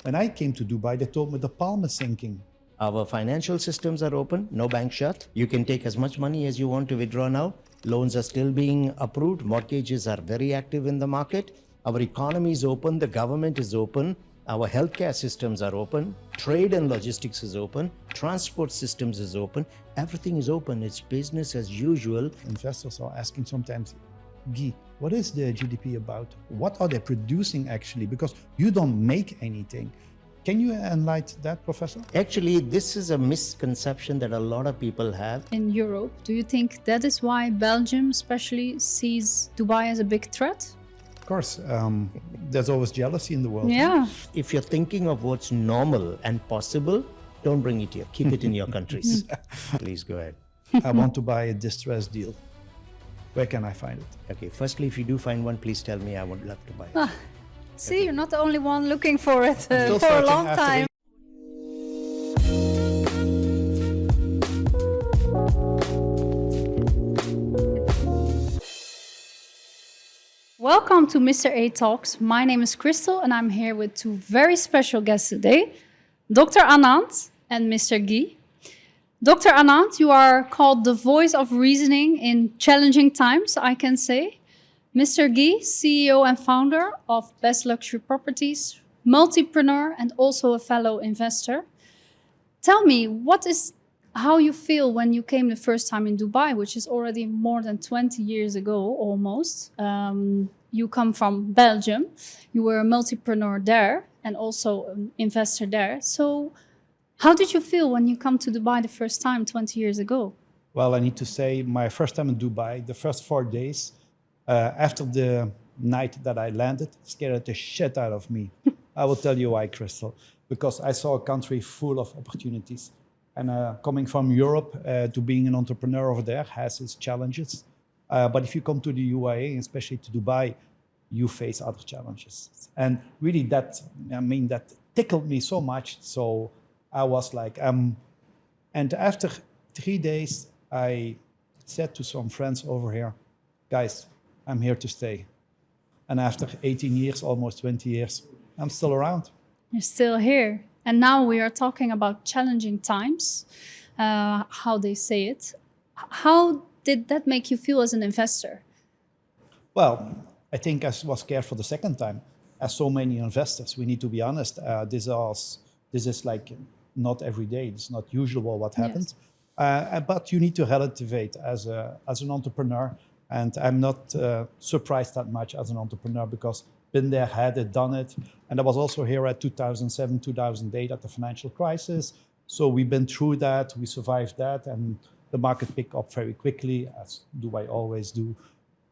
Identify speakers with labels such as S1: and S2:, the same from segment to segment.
S1: When I came to Dubai, they told me the palm is sinking.
S2: Our financial systems are open, no bank shut. You can take as much money as you want to withdraw now. Loans are still being approved. Mortgages are very active in the market. Our economy is open. The government is open. Our healthcare systems are open. Trade and logistics is open. Transport systems is open. Everything is open. It's business as usual.
S1: Investors are asking sometimes, Guy, what is the GDP about? What are they producing actually? Because you don't make anything. Can you enlighten that, Professor?
S2: Actually, this is a misconception that a lot of people have.
S3: In Europe, do you think that is why Belgium especially sees Dubai as a big threat?
S1: Of course, there's always jealousy in the world.
S3: Yeah.
S2: If you're thinking of what's normal and possible, don't bring it here. Keep it in your countries. Please go ahead.
S1: I want to buy a distressed deal. Where can I find it?
S2: Okay, firstly, if you do find one, please tell me. I would love to buy it.
S3: See, you're not the only one looking for it
S1: Still
S3: for a
S1: searching
S3: long
S1: after
S3: time. Welcome to Mr. A Talks. My name is Kristel and I'm here with two very special guests today, Dr. Anand and Mr. Guy. Dr. Anand, you are called the voice of reasoning in challenging times, I can say. Mr. Guy, CEO and founder of Best Luxury Properties, multipreneur and also a fellow investor. Tell me, how you feel when you came the first time in Dubai, which is already more than 20 years ago, almost. You come from Belgium. You were a multipreneur there and also an investor there. So how did you feel when you come to Dubai the first time 20 years ago?
S1: Well, I need to say my first time in Dubai, the first 4 days, after the night that I landed, scared the shit out of me. I will tell you why, Kristel. Because I saw a country full of opportunities. And coming from Europe to being an entrepreneur over there has its challenges. But if you come to the UAE, especially to Dubai, you face other challenges. And really that tickled me so much. So I was like, and after 3 days, I said to some friends over here, guys, I'm here to stay. And after 18 years, almost 20 years, I'm still around.
S3: You're still here. And now we are talking about challenging times, how they say it. How did that make you feel as an investor?
S1: Well, I think I was scared for the second time. As so many investors, we need to be honest. This is like not every day. It's not usual what happens. Yes. But you need to relativate as an entrepreneur. And I'm not surprised that much as an entrepreneur because been there, had it, done it. And I was also here at 2007, 2008 at the financial crisis. So we've been through that, we survived that, and the market picked up very quickly, as do I always do.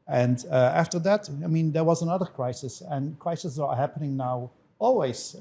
S1: And after that, there was another crisis, and crises are happening now always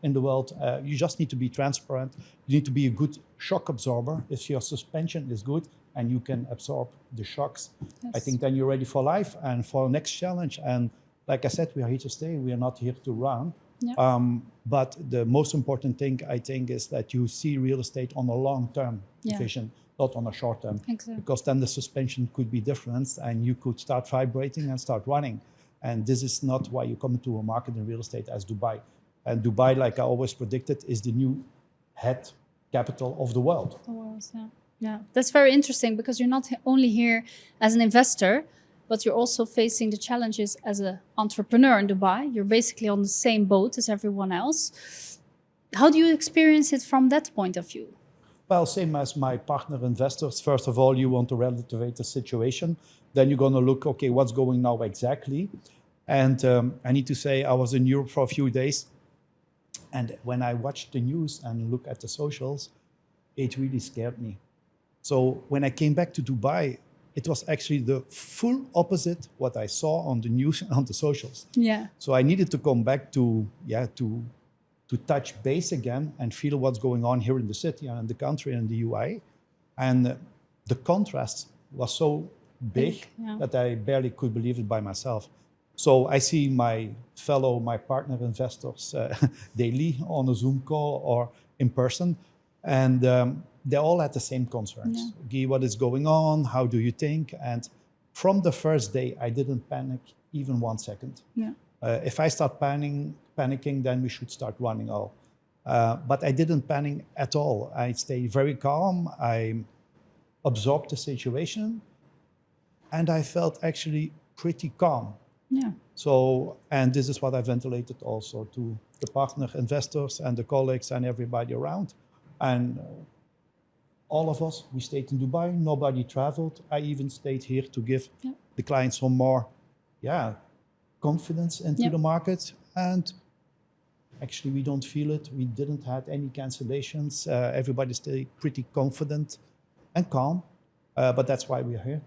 S1: in the world. You just need to be transparent. You need to be a good shock absorber. If your suspension is good and you can absorb the shocks, yes. I think then you're ready for life and for the next challenge. And like I said, we are here to stay. We are not here to run. Yeah. But the most important thing, I think, is that you see real estate on a long-term vision, not on a short-term. Exactly. Because then the suspension could be different and you could start vibrating and start running. And this is not why you come into a market in real estate as Dubai. And Dubai, like I always predicted, is the new head capital of the world.
S3: Yeah. That's very interesting because you're not only here as an investor, but you're also facing the challenges as an entrepreneur in Dubai. You're basically on the same boat as everyone else. How do you experience it from that point of view?
S1: Well, same as my partner investors. First of all, you want to relativate the situation. Then you're going to look, okay, what's going now exactly? And I need to say, I was in Europe for a few days. And when I watched the news and look at the socials, it really scared me. So when I came back to Dubai, it was actually the full opposite what I saw on the news and on the socials. Yeah. So I needed to come back to touch base again and feel what's going on here in the city and in the country and the UAE. And the contrast was so big that I barely could believe it by myself. So I see my partner investors daily on a Zoom call or in person. And they all had the same concerns. Yeah. Guy, what is going on? How do you think? And from the first day, I didn't panic even 1 second. Yeah. If I start panicking, then we should start running all. But I didn't panic at all. I stayed very calm. I absorbed the situation, and I felt actually pretty calm.
S3: Yeah.
S1: So, and this is what I ventilated also to the partner investors and the colleagues and everybody around. And all of us, we stayed in Dubai. Nobody traveled. I even stayed here to give the clients some more, confidence into the market. And actually, we don't feel it. We didn't have any cancellations. Everybody stayed pretty confident and calm. But that's why we're here,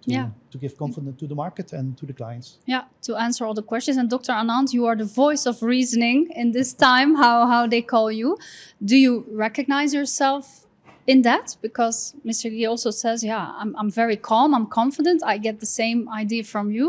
S1: to give confidence to the market and to the clients.
S3: Yeah, to answer all the questions. And Dr. Anand, you are the voice of reasoning in this time, how they call you. Do you recognize yourself in that? Because Mr. Guy also says, I'm very calm, I'm confident. I get the same idea from you.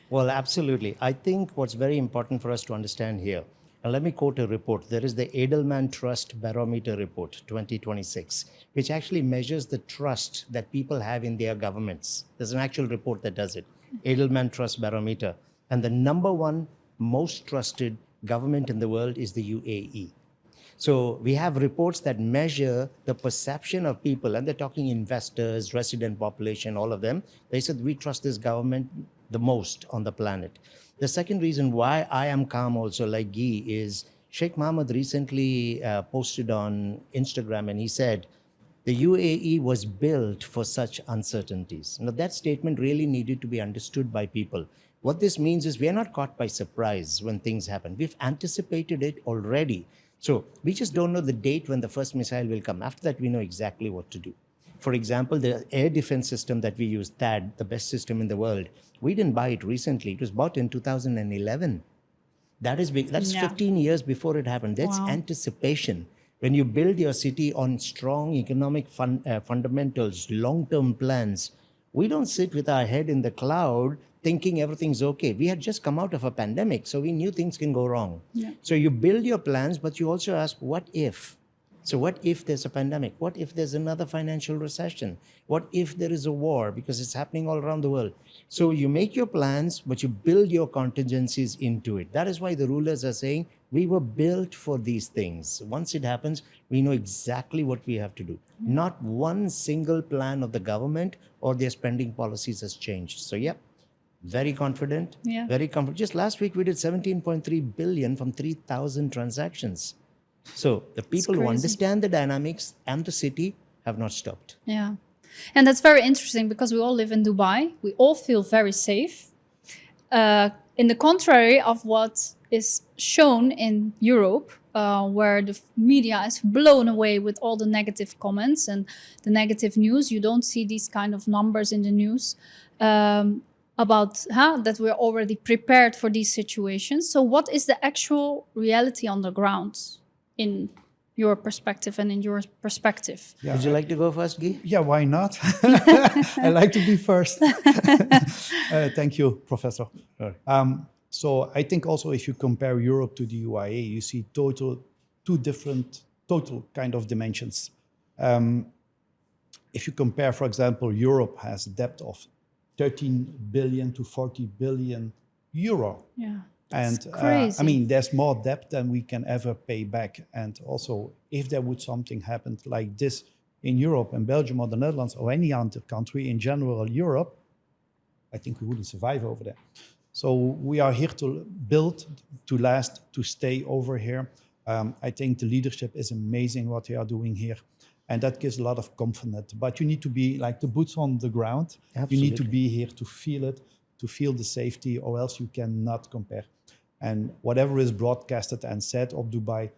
S2: Well, absolutely. I think what's very important for us to understand here, and let me quote a report. There is the Edelman Trust Barometer Report 2026, which actually measures the trust that people have in their governments. There's an actual report that does it. Edelman Trust Barometer. And the number one most trusted government in the world is the UAE. So we have reports that measure the perception of people, and they're talking investors, resident population, all of them. They said, we trust this government the most on the planet. The second reason why I am calm also, like Guy, is Sheikh Mohammed recently posted on Instagram, and he said, the UAE was built for such uncertainties. Now, that statement really needed to be understood by people. What this means is we are not caught by surprise when things happen. We've anticipated it already. So we just don't know the date when the first missile will come. After that, we know exactly what to do. For example, the air defense system that we use, THAAD, the best system in the world, we didn't buy it recently. It was bought in 2011. That's 15 years before it happened. That's anticipation. When you build your city on strong economic fundamentals, long-term plans, we don't sit with our head in the cloud thinking everything's okay. We had just come out of a pandemic, so we knew things can go wrong. Yeah. So you build your plans, but you also ask, what if? So what if there's a pandemic? What if there's another financial recession? What if there is a war? Because it's happening all around the world. So you make your plans, but you build your contingencies into it. That is why the rulers are saying, we were built for these things. Once it happens, we know exactly what we have to do. Not one single plan of the government or their spending policies has changed. So very confident, very confident. Just last week, we did 17.3 billion from 3,000 transactions. So the people who understand the dynamics and the city have not stopped.
S3: Yeah. And that's very interesting because we all live in Dubai. We all feel very safe. In the contrary of what is shown in Europe, where the media is blown away with all the negative comments and the negative news. You don't see these kind of numbers in the news about that we're already prepared for these situations. So what is the actual reality on the ground in your perspective and in your perspective?
S2: Yeah. Would you like to go first, Guy?
S1: Yeah, why not? I like to be first. Thank you, Professor. So I think also if you compare Europe to the UAE, you see two different kind of dimensions. If you compare, for example, Europe has a debt of 13 billion to 40 billion euro.
S3: Yeah.
S1: And I mean, there's more debt than we can ever pay back. And also, if there would something happen like this in Europe, in Belgium or the Netherlands or any other country, in general Europe, I think we wouldn't survive over there. So we are here to build, to last, to stay over here. I think the leadership is amazing what they are doing here. And that gives a lot of confidence. But you need to be like the boots on the ground. Absolutely. You need to be here to feel it, to feel the safety, or else you cannot compare. And whatever is broadcasted and said of Dubai,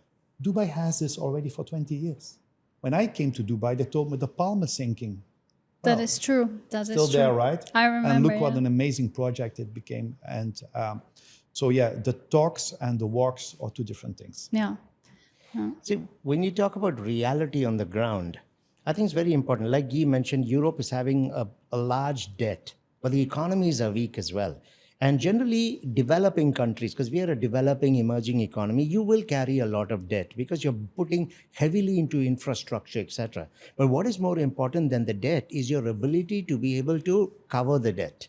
S1: Dubai has this already for 20 years. When I came to Dubai, they told me the Palm is sinking.
S3: That is true. That is
S1: still
S3: true.
S1: there, right?
S3: I remember.
S1: And look what an amazing project it became. And so, the talks and the walks are two different things.
S3: Yeah.
S2: See, when you talk about reality on the ground, I think it's very important. Like Guy mentioned, Europe is having a large debt, but the economies are weak as well. And generally, developing countries, because we are a developing, emerging economy, you will carry a lot of debt because you're putting heavily into infrastructure, etc. But what is more important than the debt is your ability to be able to cover the debt.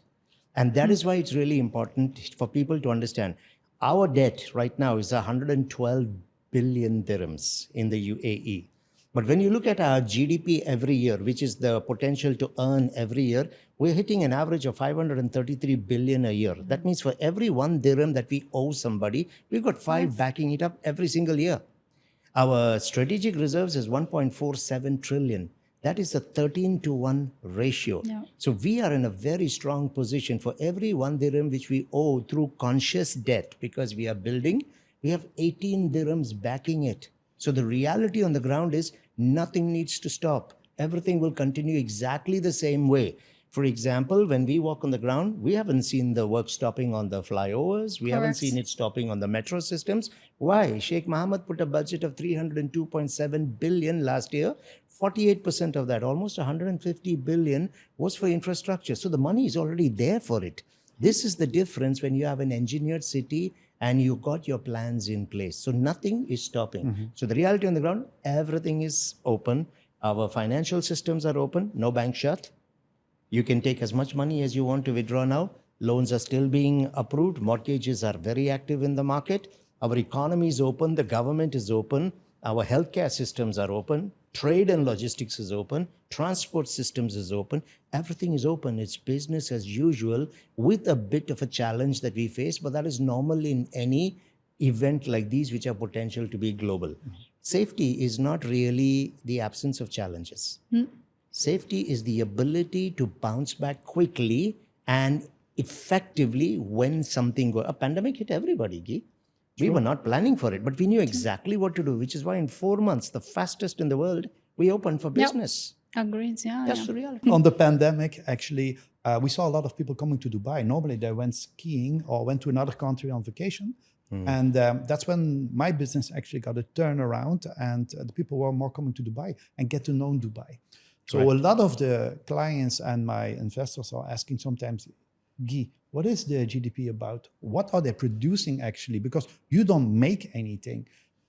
S2: And that is why it's really important for people to understand. Our debt right now is 112 billion dirhams in the UAE. But when you look at our GDP every year, which is the potential to earn every year, we're hitting an average of 533 billion a year. That means for every 1 dirham that we owe somebody, we've got 5 backing it up every single year. Our strategic reserves is 1.47 trillion. That is a 13-to-1 ratio.
S3: Yeah.
S2: So we are in a very strong position. For every 1 dirham which we owe through conscious debt, because we are building, we have 18 dirhams backing it. So the reality on the ground is nothing needs to stop. Everything will continue exactly the same way. For example, when we walk on the ground, we haven't seen the work stopping on the flyovers. We haven't
S3: Correct.
S2: seen it stopping on the metro systems. Why? Sheikh Mohammed put a budget of 302.7 billion last year. 48% of that, almost 150 billion, was for infrastructure. So the money is already there for it. This is the difference when you have an engineered city and you got your plans in place. So nothing is stopping. So the reality on the ground, everything is open. Our financial systems are open, no bank shut. You can take as much money as you want to withdraw now. Loans are still being approved. Mortgages are very active in the market. Our economy is open. The government is open. Our healthcare systems are open. Trade and logistics is open. Transport systems is open. Everything is open. It's business as usual with a bit of a challenge that we face, but that is normal in any event like these which are potential to be global. Safety is not really the absence of challenges. Safety is the ability to bounce back quickly and effectively when something goes. A pandemic hit everybody, Guy. We were not planning for it, but we knew exactly what to do, which is why in 4 months, the fastest in the world, we opened for business.
S3: Agreed, yeah.
S2: That's
S3: yeah.
S2: the reality.
S1: On the pandemic, actually, we saw a lot of people coming to Dubai. Normally, they went skiing or went to another country on vacation. And that's when my business actually got a turnaround, and the people were more coming to Dubai and get to know Dubai. So a lot of the clients and my investors are asking sometimes, Guy, what is the GDP about? What are they producing actually? Because you don't make anything.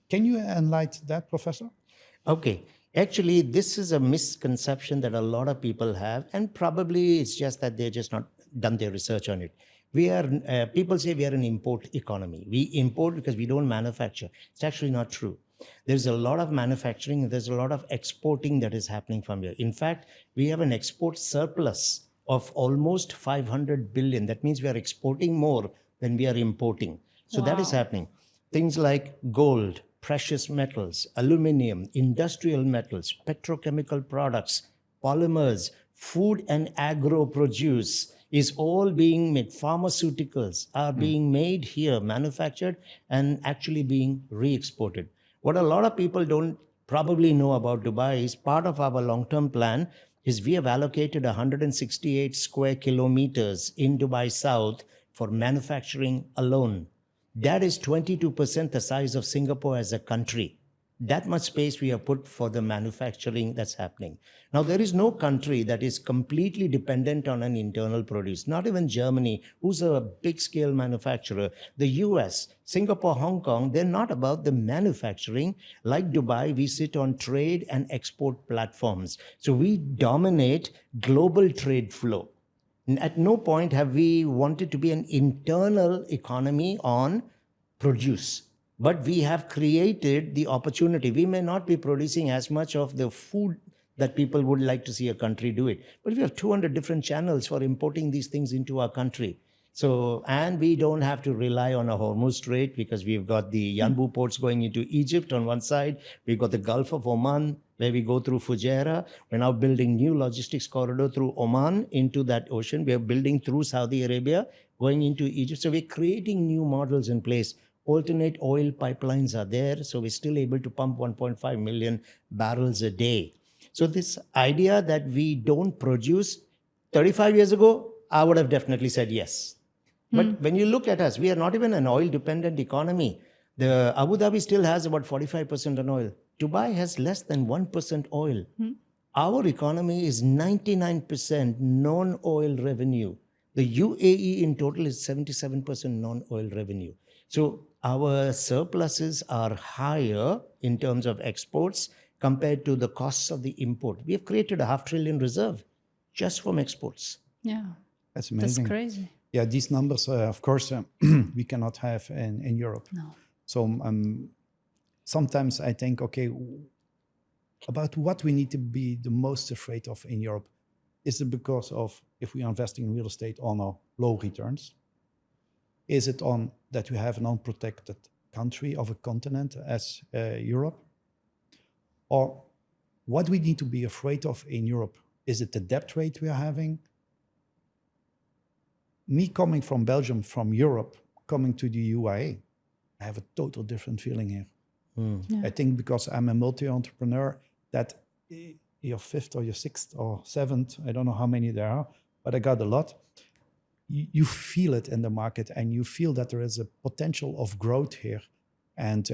S1: Can you enlighten that, Professor?
S2: Okay. Actually, this is a misconception that a lot of people have, and probably it's just that they're just not done their research on it. We are, people say we are an import economy. We import because we don't manufacture. It's actually not true. There's a lot of manufacturing, and there's a lot of exporting that is happening from here. In fact, we have an export surplus of almost 500 billion. That means we are exporting more than we are importing. So that is happening. Things like gold, precious metals, aluminium, industrial metals, petrochemical products, polymers, food and agro produce is all being made. Pharmaceuticals are being made here, manufactured, and actually being re-exported. What a lot of people don't probably know about Dubai is part of our long-term plan is we have allocated 168 square kilometers in Dubai South for manufacturing alone. That is 22% the size of Singapore as a country. That much space we have put for the manufacturing that's happening. Now, there is no country that is completely dependent on an internal produce. Not even Germany, who's a big-scale manufacturer. The US, Singapore, Hong Kong, they're not about the manufacturing. Like Dubai, we sit on trade and export platforms. So we dominate global trade flow. At no point have we wanted to be an internal economy on produce. But we have created the opportunity. We may not be producing as much of the food that people would like to see a country do it. But we have 200 different channels for importing these things into our country. So, and we don't have to rely on a Hormuz Strait because we've got the Yanbu ports going into Egypt on one side. We've got the Gulf of Oman where we go through Fujairah. We're now building new logistics corridor through Oman into that ocean. We're building through Saudi Arabia going into Egypt. So we're creating new models in place. Alternate oil pipelines are there, so we're still able to pump 1.5 million barrels a day. So this idea that we don't produce, 35 years ago, I would have definitely said yes. But when you look at us, we are not even an oil-dependent economy. The Abu Dhabi still has about 45% on oil. Dubai has less than 1% oil. Our economy is 99% non-oil revenue. The UAE in total is 77% non-oil revenue. So our surpluses are higher in terms of exports compared to the costs of the import. We have created a 500 billion reserve just from exports.
S3: Yeah,
S1: That's amazing.
S3: that's crazy.
S1: Yeah, these numbers, of course, we cannot have in Europe.
S3: No.
S1: So sometimes I think, okay, about what we need to be the most afraid of in Europe. Is it because of if we are investing in real estate on our low returns? Is it on that we have an unprotected country of a continent as Europe? Or what we need to be afraid of in Europe? Is it the debt rate we are having? Me coming from Belgium, from Europe, coming to the UAE, I have a total different feeling here.
S3: Yeah.
S1: I think because I'm a multi-entrepreneur, that your fifth or your sixth or seventh, I don't know how many there are, but I got a lot. You feel it in the market and you feel that there is a potential of growth here. And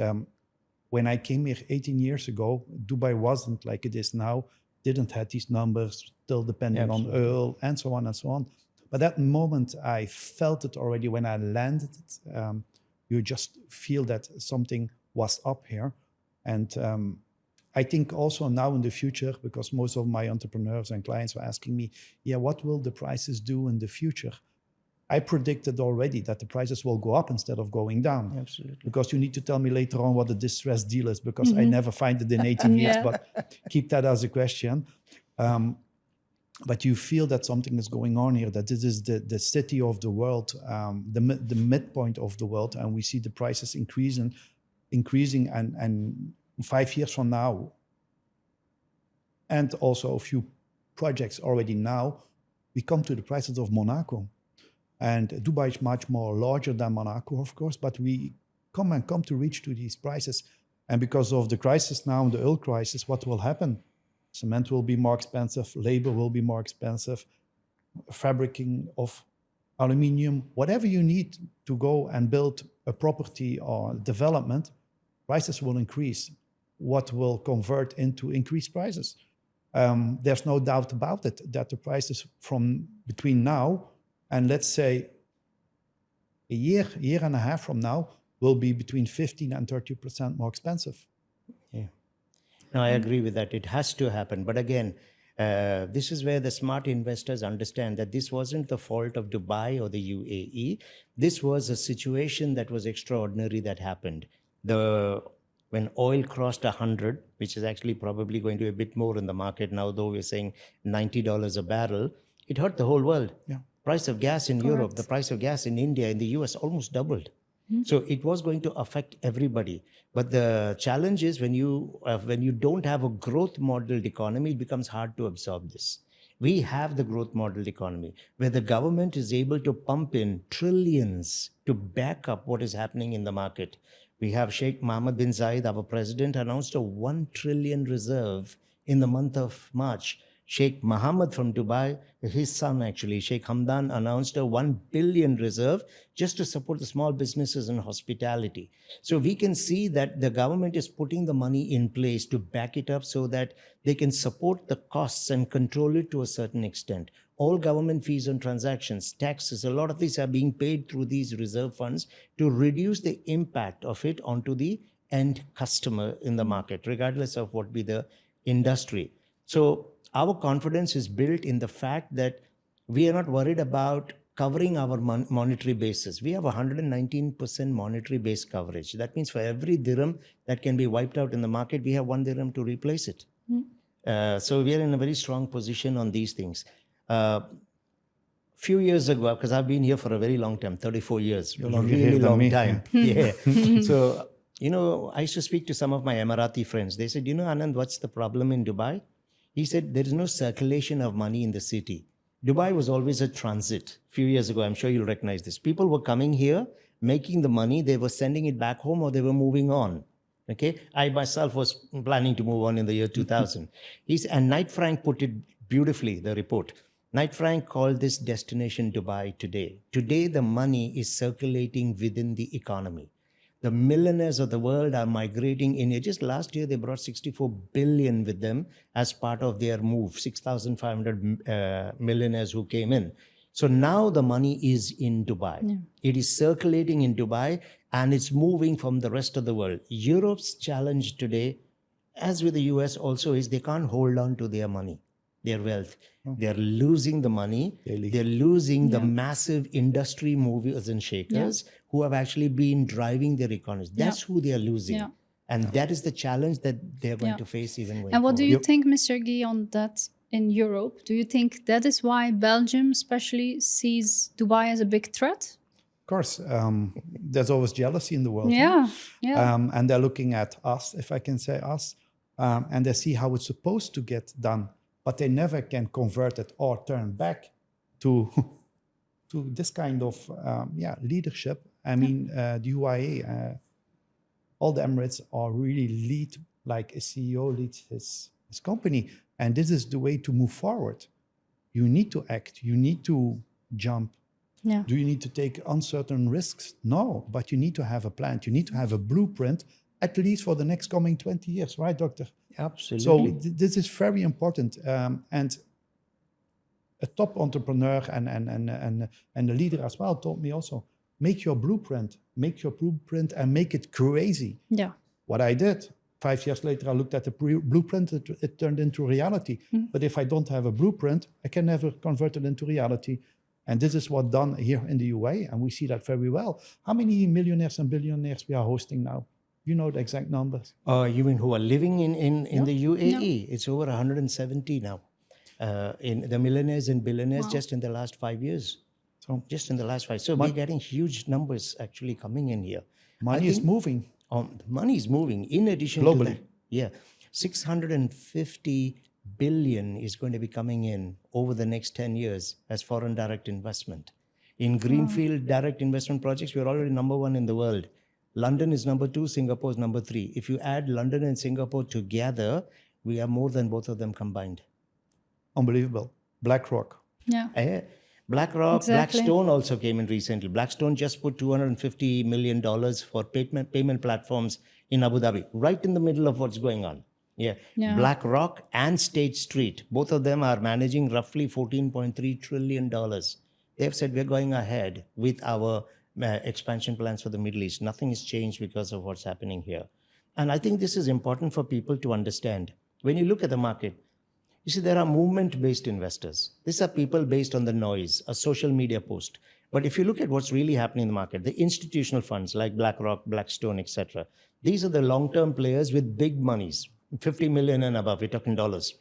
S1: when I came here 18 years ago, Dubai wasn't like it is now, didn't have these numbers, still depending on oil and so on and so on. But that moment, I felt it already when I landed. You just feel that something was up here. And I think also now in the future, because most of my entrepreneurs and clients were asking me, yeah, what will the prices do in the future? I predicted already that the prices will go up instead of going down.
S2: Absolutely.
S1: Because you need to tell me later on what the distressed deal is, because I never find it in 18 years, but keep that as a question. But you feel that something is going on here, that this is the city of the world, the midpoint of the world, and we see the prices increasing and 5 years from now, and also a few projects already now, we come to the prices of Monaco. And Dubai is much more larger than Monaco, of course, but we come to reach to these prices. And because of the crisis now, the oil crisis, what will happen? Cement will be more expensive, labor will be more expensive, fabricating of aluminium, whatever you need to go and build a property or development, prices will increase. What will convert into increased prices? There's no doubt about it, that the prices from between now and let's say a year and a half from now will be between 15 and 30% more expensive.
S2: Yeah. No, I agree with that. It has to happen. But again, this is where the smart investors understand that this wasn't the fault of Dubai or the UAE. This was a situation that was extraordinary that happened. When oil crossed 100, which is actually probably going to be a bit more in the market now, though we're saying $90 a barrel, it hurt the whole world.
S1: Yeah.
S2: Price of gas in Europe, the price of gas in India, in the US almost doubled. So it was going to affect everybody. But the challenge is when you don't have a growth modeled economy, it becomes hard to absorb this. We have the growth modeled economy where the government is able to pump in trillions to back up what is happening in the market. We have Sheikh Mohammed bin Zayed, our president, announced a 1 trillion reserve in the month of March. Sheikh Mohammed from Dubai, his son actually, Sheikh Hamdan, announced a 1 billion reserve just to support the small businesses and hospitality. So we can see that the government is putting the money in place to back it up so that they can support the costs and control it to a certain extent. All government fees on transactions, taxes, a lot of these are being paid through these reserve funds to reduce the impact of it onto the end customer in the market, regardless of what be the industry. So our confidence is built in the fact that we are not worried about covering our monetary basis. We have 119% monetary base coverage. That means for every dirham that can be wiped out in the market, we have 1 dirham to replace it. So we are in a very strong position on these things. Few years ago, because I've been here for a very long time, 34 years, really long time. Yeah. So, I used to speak to some of my Emirati friends. They said, Anand, what's the problem in Dubai? He said, there is no circulation of money in the city. Dubai was always a transit. A few years ago, I'm sure you'll recognize this. People were coming here, making the money, they were sending it back home or they were moving on. Okay, I myself was planning to move on in the year 2000. And Knight Frank put it beautifully, the report. Knight Frank called this destination Dubai today. Today, the money is circulating within the economy. The millionaires of the world are migrating in here. Just last year, they brought 64 billion with them as part of their move, 6,500 millionaires who came in. So now the money is in Dubai. Yeah. It is circulating in Dubai and it's moving from the rest of the world. Europe's challenge today, as with the US also, is they can't hold on to their money. their wealth. They're losing the money.
S1: Daily.
S2: They're losing the massive industry movers and shakers who have actually been driving their economies. That's who they are losing.
S3: Yeah.
S2: And that is the challenge that they're going to face even going
S3: And what do
S2: forward.
S3: you think, Mr. Guy, on that in Europe? Do you think that is why Belgium especially sees Dubai as a big threat?
S1: Of course, there's always jealousy in the world.
S3: Yeah, yeah.
S1: And they're looking at us, if I can say us, and they see how it's supposed to get done, but they never can convert it or turn back to this kind of leadership. I mean, the UAE, all the Emirates are really lead, like a CEO leads his company, and this is the way to move forward. You need to act. You need to jump.
S3: Yeah.
S1: Do you need to take uncertain risks? No, but you need to have a plan. You need to have a blueprint, at least for the next coming 20 years, right, Doctor?
S2: Absolutely.
S1: So this is very important. And a top entrepreneur and a leader as well told me also, make your blueprint and make it crazy.
S3: Yeah.
S1: What I did, 5 years later, I looked at the blueprint, it turned into reality. But if I don't have a blueprint, I can never convert it into reality. And this is what done here in the UAE, and we see that very well. How many millionaires and billionaires we are hosting now? You know the exact numbers.
S2: You mean who are living in the UAE? It's over 170 now. In the millionaires and billionaires just in the last 5 years. So just in the last 5. So we're getting huge numbers actually coming in here.
S1: Money is moving.
S2: Money is moving. In addition
S1: Globally.
S2: to that, 650 billion is going to be coming in over the next 10 years as foreign direct investment. In greenfield direct investment projects, we're already number 1 in the world. London is number 2, Singapore is number 3. If you add London and Singapore together, we are more than both of them combined.
S1: Unbelievable. BlackRock.
S3: Yeah.
S2: BlackRock,
S3: Exactly.
S2: Blackstone also came in recently. Blackstone just put $250 million for payment platforms in Abu Dhabi, right in the middle of what's going on. Yeah. BlackRock and State Street, both of them are managing roughly $14.3 trillion. They've said we're going ahead with our expansion plans for the Middle East. Nothing has changed because of what's happening here. And I think this is important for people to understand. When you look at the market, you see there are movement-based investors. These are people based on the noise, a social media post. But if you look at what's really happening in the market, the institutional funds like BlackRock, Blackstone, etc., these are the long-term players with big monies, 50 million and above, we're talking dollars.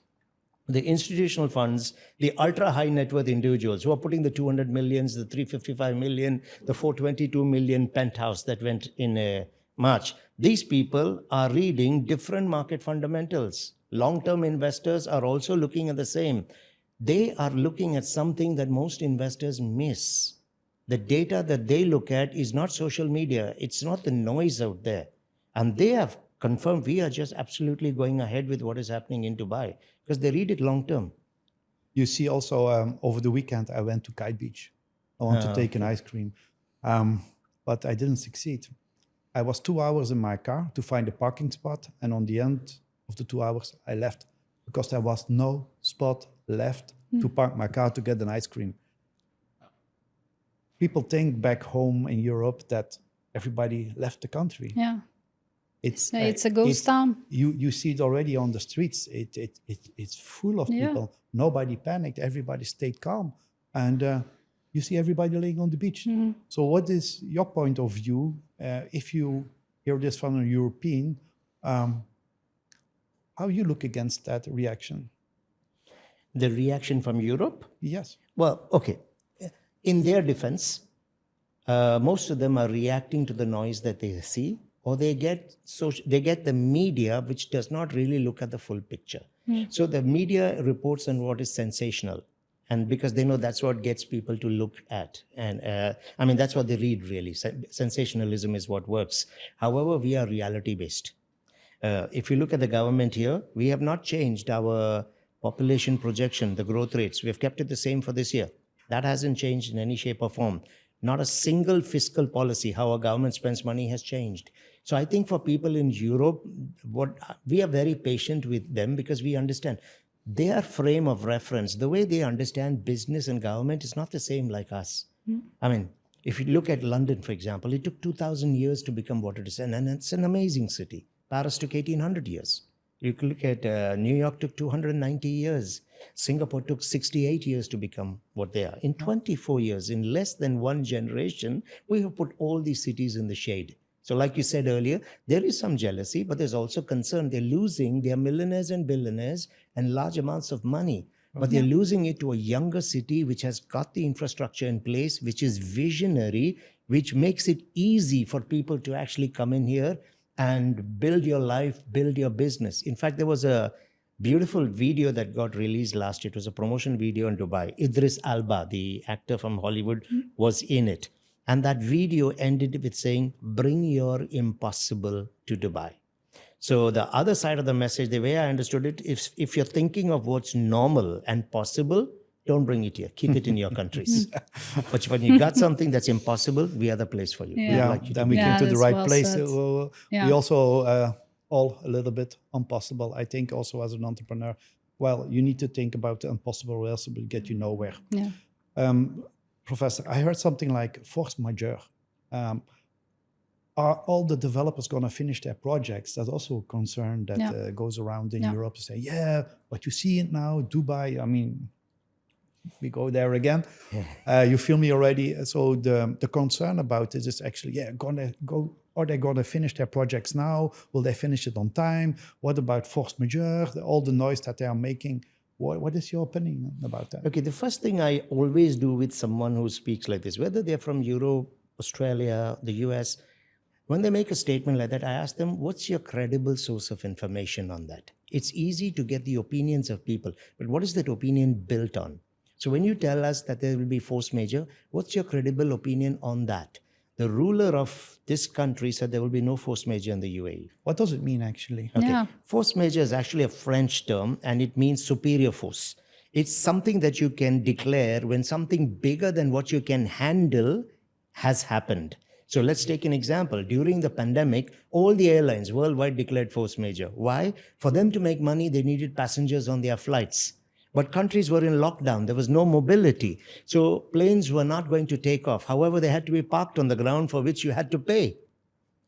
S2: The institutional funds, the ultra-high net worth individuals who are putting the 200 millions, the 355 million, the 422 million penthouse that went in March. These people are reading different market fundamentals. Long-term investors are also looking at the same. They are looking at something that most investors miss. The data that they look at is not social media. It's not the noise out there. And they have confirmed we are just absolutely going ahead with what is happening in Dubai because they read it long-term.
S1: You see also over the weekend, I went to Kite Beach. I want to take an ice cream, but I didn't succeed. I was 2 hours in my car to find a parking spot. And on the end of the 2 hours, I left because there was no spot left to park my car to get an ice cream. People think back home in Europe that everybody left the country.
S3: Yeah.
S1: It's
S3: a ghost town.
S1: You see it already on the streets. It's full of people. Nobody panicked. Everybody stayed calm. And you see everybody laying on the beach. So what is your point of view if you hear this from a European? How you look against that reaction?
S2: The reaction from Europe?
S1: Yes.
S2: Well, okay. In their defense, most of them are reacting to the noise that they see, or they get the media, which does not really look at the full picture. So the media reports on what is sensational, and because they know that's what gets people to look at. And I mean, that's what they read, really. Sensationalism is what works. However, we are reality-based. If you look at the government here, we have not changed our population projection, the growth rates. We have kept it the same for this year. That hasn't changed in any shape or form. Not a single fiscal policy, how our government spends money, has changed. So I think for people in Europe, we are very patient with them because we understand their frame of reference, the way they understand business and government is not the same like us. I mean, if you look at London, for example, it took 2,000 years to become what it is. And it's an amazing city. Paris took 1,800 years. You can look at New York took 290 years. Singapore took 68 years to become what they are. In 24 years, in less than one generation, we have put all these cities in the shade. So like you said earlier, there is some jealousy, but there's also concern. They're losing their millionaires and billionaires and large amounts of money. But they're losing it to a younger city which has got the infrastructure in place, which is visionary, which makes it easy for people to actually come in here and build your life, build your business. In fact, there was a beautiful video that got released last year. It was a promotion video in Dubai. Idris Elba, the actor from Hollywood, was in it. And that video ended with saying, bring your impossible to Dubai. So the other side of the message, the way I understood it, if you're thinking of what's normal and possible, don't bring it here. Keep it in your countries. But when you got something that's impossible, we are the place for you.
S3: Yeah.
S1: Then we came to the
S3: that's
S1: right
S3: well
S1: place.
S3: said.
S1: We also all a little bit impossible. I think also as an entrepreneur, well, you need to think about the impossible or else it will get you nowhere.
S3: Yeah.
S1: Professor, I heard something like force majeure. Are all the developers going to finish their projects? That's also a concern that goes around in Europe to say, yeah, but you see it now, Dubai, I mean, we go there again. You feel me already. So the concern about this is actually, are they going to finish their projects now? Will they finish it on time? What about force majeure, all the noise that they are making? What is your opinion about that?
S2: Okay, the first thing I always do with someone who speaks like this, whether they're from Europe, Australia, the US, when they make a statement like that, I ask them, what's your credible source of information on that? It's easy to get the opinions of people, but what is that opinion built on? So when you tell us that there will be force majeure, what's your credible opinion on that? The ruler of this country said there will be no force majeure in the UAE.
S1: What does it mean actually?
S2: Okay.
S3: Yeah.
S2: Force majeure is actually a French term and it means superior force. It's something that you can declare when something bigger than what you can handle has happened. So let's take an example. During the pandemic, all the airlines worldwide declared force majeure. Why? For them to make money, they needed passengers on their flights. But countries were in lockdown. There was no mobility. So planes were not going to take off. However, they had to be parked on the ground for which you had to pay.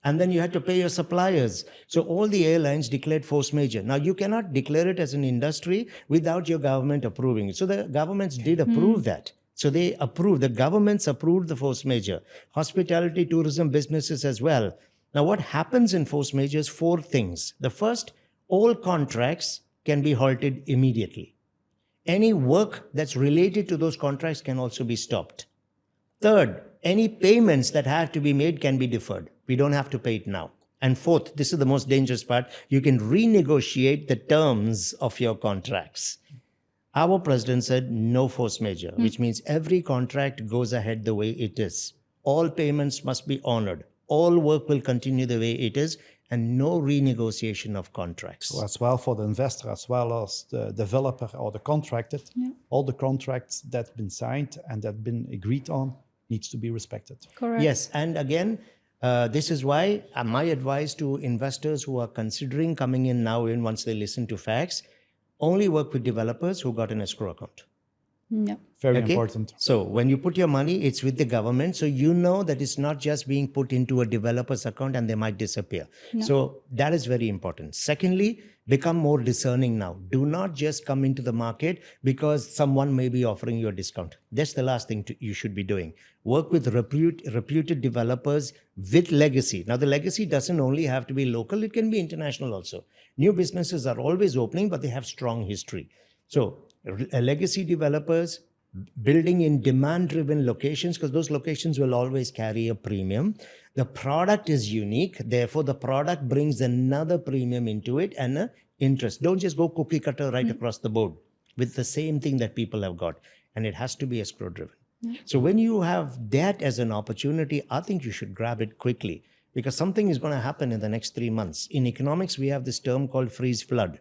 S2: And then you had to pay your suppliers. So all the airlines declared force majeure. Now, you cannot declare it as an industry without your government approving it. So the governments did approve that. So they approved, the governments approved the force majeure. Hospitality, tourism, businesses as well. Now, what happens in force majeure is four things. The first, all contracts can be halted immediately. Any work that's related to those contracts can also be stopped. Third, any payments that have to be made can be deferred. We don't have to pay it now. And fourth, this is the most dangerous part, you can renegotiate the terms of your contracts. Our president said no force majeure, which means every contract goes ahead the way it is. All payments must be honored. All work will continue the way it is and no renegotiation of contracts.
S1: So as well for the investor, as well as the developer or the contracted, all the contracts that's been signed and that been agreed on needs to be respected.
S3: Correct.
S2: Yes, and again, this is why my advice to investors who are considering coming in now in once they listen to facts, only work with developers who got an escrow account.
S3: Yeah.
S1: Very important.
S2: So when you put your money, it's with the government. So you know that it's not just being put into a developer's account and they might disappear. So that is very important. Secondly, become more discerning now. Do not just come into the market because someone may be offering you a discount. That's the last thing you should be doing. Work with reputed developers with legacy. Now, the legacy doesn't only have to be local. It can be international also. New businesses are always opening, but they have strong history. So legacy developers, building in demand-driven locations, because those locations will always carry a premium. The product is unique. Therefore, the product brings another premium into it and an interest. Don't just go cookie cutter right across the board with the same thing that people have got. And it has to be escrow-driven. So when you have that as an opportunity, I think you should grab it quickly because something is going to happen in the next 3 months. In economics, we have this term called freeze flood.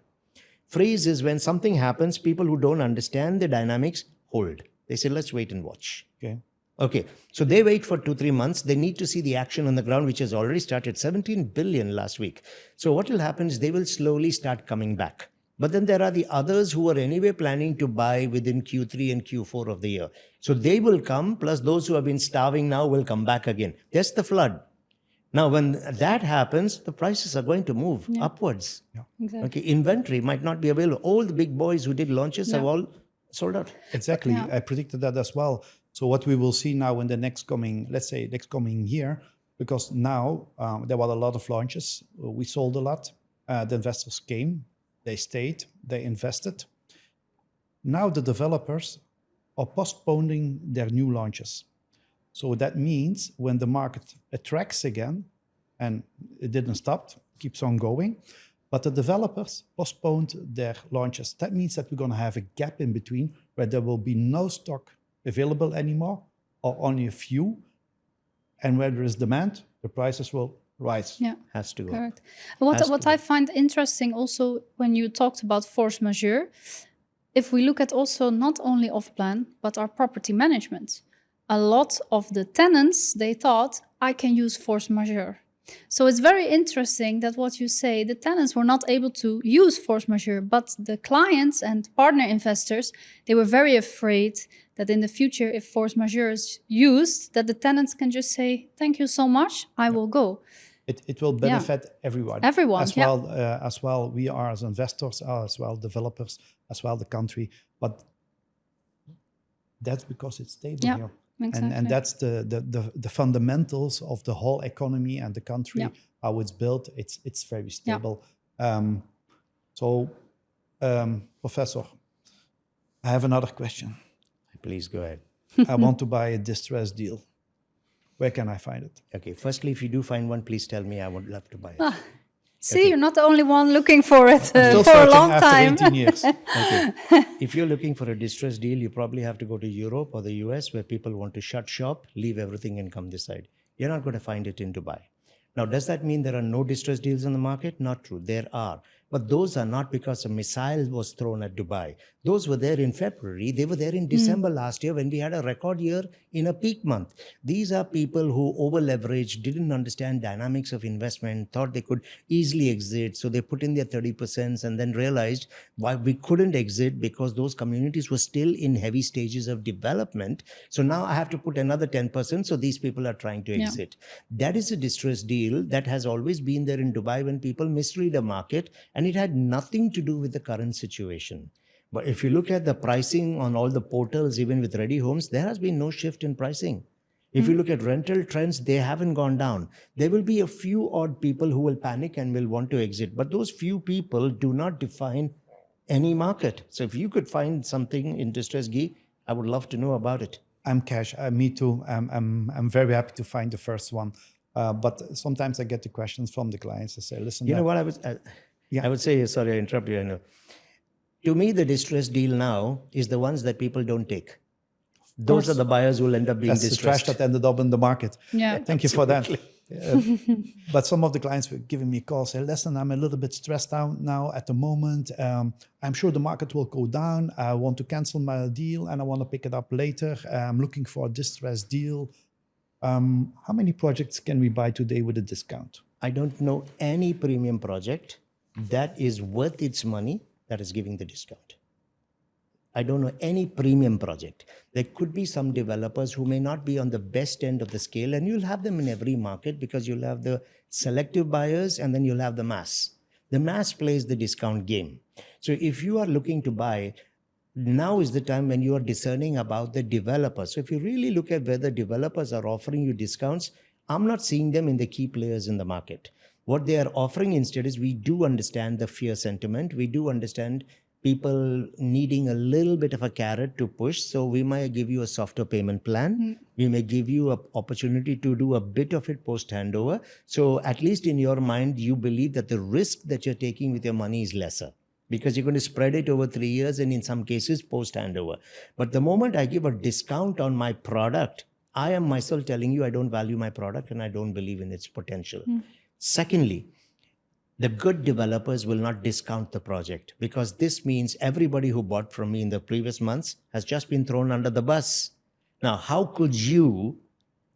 S2: Freeze is when something happens, people who don't understand the dynamics hold. They say, let's wait and watch. Okay. So they wait for 2-3 months. They need to see the action on the ground, which has already started. 17 billion last week. So what will happen is they will slowly start coming back. But then there are the others who are anyway planning to buy within Q3 and Q4 of the year. So they will come, plus those who have been starving now will come back again. That's the flood. Now, when that happens, the prices are going to move upwards.
S3: Exactly.
S2: Okay, inventory might not be available. All the big boys who did launches have all sold out.
S1: Exactly.
S3: Yeah.
S1: I predicted that as well. So what we will see now in the next coming year, because now there were a lot of launches. We sold a lot. The investors came, they stayed, they invested. Now the developers are postponing their new launches. So that means when the market attracts again, and it didn't stop, keeps on going, but the developers postponed their launches. That means that we're going to have a gap in between where there will be no stock available anymore, or only a few. And where there is demand, the prices will rise.
S3: Yeah.
S2: Has to go.
S3: Correct. What I find interesting also when you talked about force majeure, if we look at also not only off-plan, but our property management, a lot of the tenants, they thought, I can use force majeure. So it's very interesting that what you say, the tenants were not able to use force majeure, but the clients and partner investors, they were very afraid that in the future, if force majeure is used, that the tenants can just say, thank you so much, I will go.
S1: It will benefit everyone.
S3: Everyone,
S1: as well. We are as investors, as well developers, as well the country. But that's because it's stable here.
S3: Exactly.
S1: And that's the fundamentals of the whole economy and the country, how it's built. It's very stable. Professor, I have another question.
S2: Please go ahead.
S1: I want to buy a distressed deal. Where can I find it?
S2: Okay, firstly, if you do find one, please tell me. I would love to buy it.
S3: See, you're not the only one looking for it
S1: Still
S3: for a
S1: searching
S3: long
S1: after
S3: time.
S1: 18 years.
S2: Okay. If you're looking for a distressed deal, you probably have to go to Europe or the US, where people want to shut shop, leave everything and come this side. You're not going to find it in Dubai. Now, does that mean there are no distressed deals in the market? Not true. There are. But those are not because a missile was thrown at Dubai. Those were there in February. They were there in December last year when we had a record year in a peak month. These are people who over-leveraged, didn't understand dynamics of investment, thought they could easily exit. So they put in their 30% and then realized why we couldn't exit because those communities were still in heavy stages of development. So now I have to put another 10%. So these people are trying to exit. That is a distressed deal that has always been there in Dubai when people misread a market, and it had nothing to do with the current situation. But if you look at the pricing on all the portals, even with Ready Homes, there has been no shift in pricing. If you look at rental trends, they haven't gone down. There will be a few odd people who will panic and will want to exit. But those few people do not define any market. So if you could find something in distress, Guy, I would love to know about it.
S1: I'm cash. Me too. I'm very happy to find the first one. But sometimes I get the questions from the clients to say, listen,
S2: you know what I would say, sorry, I interrupt you. I know. To me, the distressed deal now is the ones that people don't take. Those are the buyers who will end up being
S1: that's
S2: distressed.
S1: the trash that ended up in the market.
S3: Yeah.
S1: Thank you for that. But some of the clients were giving me a call, say, listen, I'm a little bit stressed out now at the moment. I'm sure the market will go down. I want to cancel my deal and I want to pick it up later. I'm looking for a distressed deal. How many projects can we buy today with a discount?
S2: I don't know any premium project that is worth its money that is giving the discount. I don't know any premium project. There could be some developers who may not be on the best end of the scale, and you'll have them in every market because you'll have the selective buyers and then you'll have the mass. The mass plays the discount game. So if you are looking to buy, now is the time when you are discerning about the developers. So if you really look at whether developers are offering you discounts, I'm not seeing them in the key players in the market. What they are offering instead is we do understand the fear sentiment. We do understand people needing a little bit of a carrot to push. So we might give you a softer payment plan. We may give you an opportunity to do a bit of it post handover. So at least in your mind, you believe that the risk that you're taking with your money is lesser, because you're going to spread it over 3 years and in some cases post handover. But the moment I give a discount on my product, I am myself telling you I don't value my product and I don't believe in its potential. Secondly, the good developers will not discount the project, because this means everybody who bought from me in the previous months has just been thrown under the bus. Now, how could you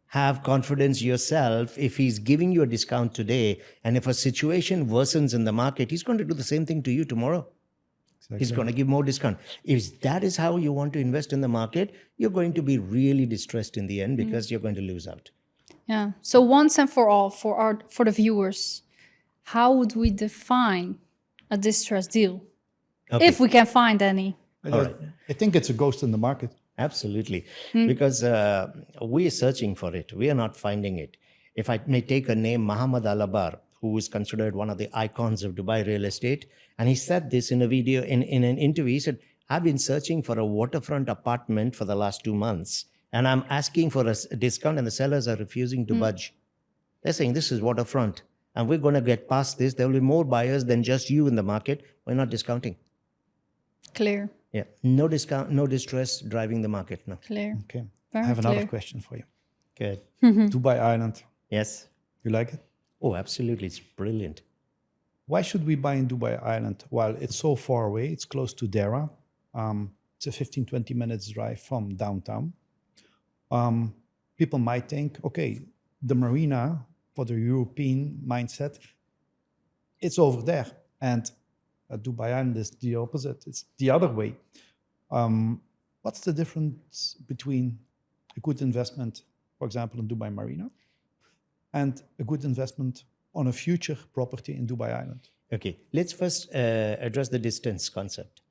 S2: have confidence yourself if he's giving you a discount today, and if a situation worsens in the market, he's going to do the same thing to you tomorrow? Exactly. He's going to give more discount. If that is how you want to invest in the market, you're going to be really distressed in the end because you're going to lose out.
S3: Yeah. So once and for all, for the viewers, how would we define a distressed deal,
S2: Okay.
S3: if we can find any?
S2: All right.
S1: I think it's a ghost in the market.
S2: Absolutely. Because we are searching for it. We are not finding it. If I may take a name, Muhammad Alabar, who is considered one of the icons of Dubai real estate. And he said this in a video, in an interview. He said, I've been searching for a waterfront apartment for the last 2 months. And I'm asking for a discount and the sellers are refusing to budge. They're saying this is waterfront. And we're going to get past this. There will be more buyers than just you in the market. We're not discounting.
S3: Clear.
S2: Yeah. No discount, no distress driving the market. No.
S3: Clear.
S1: Okay.
S3: Very
S1: I have another
S3: clear.
S1: question for you.
S2: Good.
S1: Dubai Island.
S2: Yes.
S1: You like it?
S2: Oh, absolutely. It's brilliant.
S1: Why should we buy in Dubai Island? Well, it's so far away. It's close to Dera. It's a 15, 20 minutes drive from downtown. People might think, okay, the marina for the European mindset, it's over there. And Dubai Island is the opposite. It's the other way. What's the difference between a good investment, for example, in Dubai Marina, and a good investment on a future property in Dubai Island?
S2: Okay, let's first address the distance concept.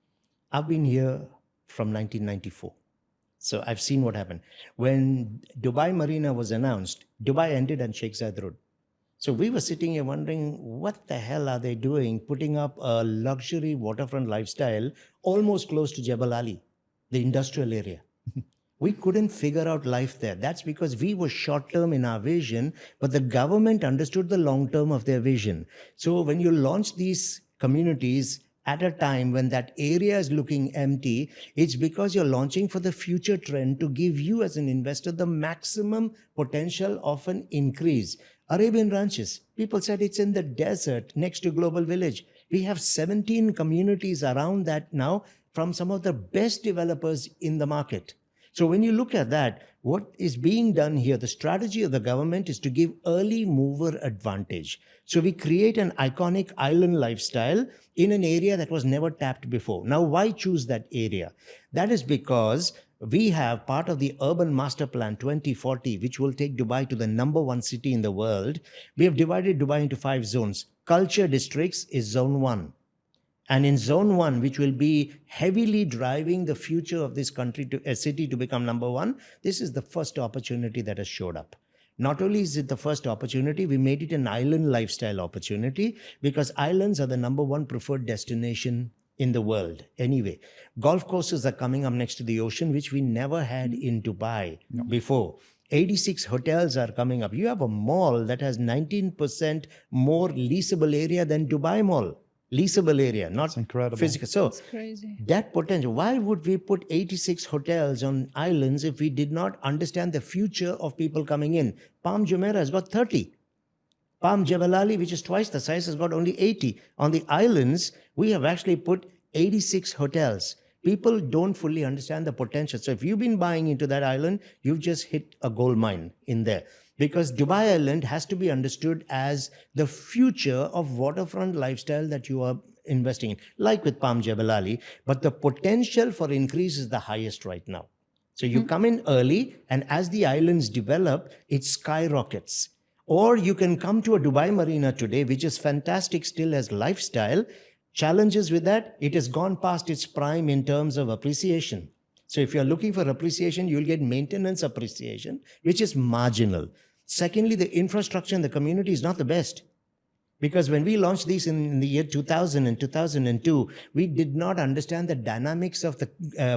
S2: I've been here from 1994. So I've seen what happened. When Dubai Marina was announced, Dubai ended on Sheikh Zayed Road. So we were sitting here wondering, what the hell are they doing, putting up a luxury waterfront lifestyle almost close to Jebel Ali, the industrial area. We couldn't figure out life there. That's because we were short-term in our vision, but the government understood the long-term of their vision. So when you launch these communities at a time when that area is looking empty, it's because you're launching for the future trend to give you as an investor the maximum potential of an increase. Arabian Ranches, people said it's in the desert next to Global Village. We have 17 communities around that now from some of the best developers in the market. So when you look at that, what is being done here, the strategy of the government is to give early mover advantage. So we create an iconic island lifestyle in an area that was never tapped before. Now, why choose that area? That is because we have part of the Urban Master Plan 2040, which will take Dubai to the #1 city in the world. We have divided Dubai into 5 zones. Culture districts is zone 1. And in zone 1, which will be heavily driving the future of this country to a city to become #1, this is the first opportunity that has showed up. Not only is it the first opportunity, we made it an island lifestyle opportunity because islands are the #1 preferred destination in the world. Anyway, golf courses are coming up next to the ocean, which we never had in Dubai before. 86 hotels are coming up. You have a mall that has 19% more leasable area than Dubai Mall. Leasable area, not
S1: incredible.
S2: physical. So
S3: It's crazy.
S2: that potential, why would we put 86 hotels on islands if we did not understand the future of people coming in? Palm Jumeirah has got 30. Palm Jebel Ali, which is twice the size, has got only 80. On the islands, we have actually put 86 hotels. People don't fully understand the potential. So if you've been buying into that island, you've just hit a gold mine in there. Because Dubai Island has to be understood as the future of waterfront lifestyle that you are investing in, like with Palm Jebel Ali. But the potential for increase is the highest right now. So you come in early, and as the islands develop, it skyrockets. Or you can come to a Dubai Marina today, which is fantastic still as lifestyle. Challenges with that, it has gone past its prime in terms of appreciation. So if you're looking for appreciation, you'll get maintenance appreciation, which is marginal. Secondly, the infrastructure in the community is not the best. Because when we launched these in the year 2000 and 2002, we did not understand the dynamics of the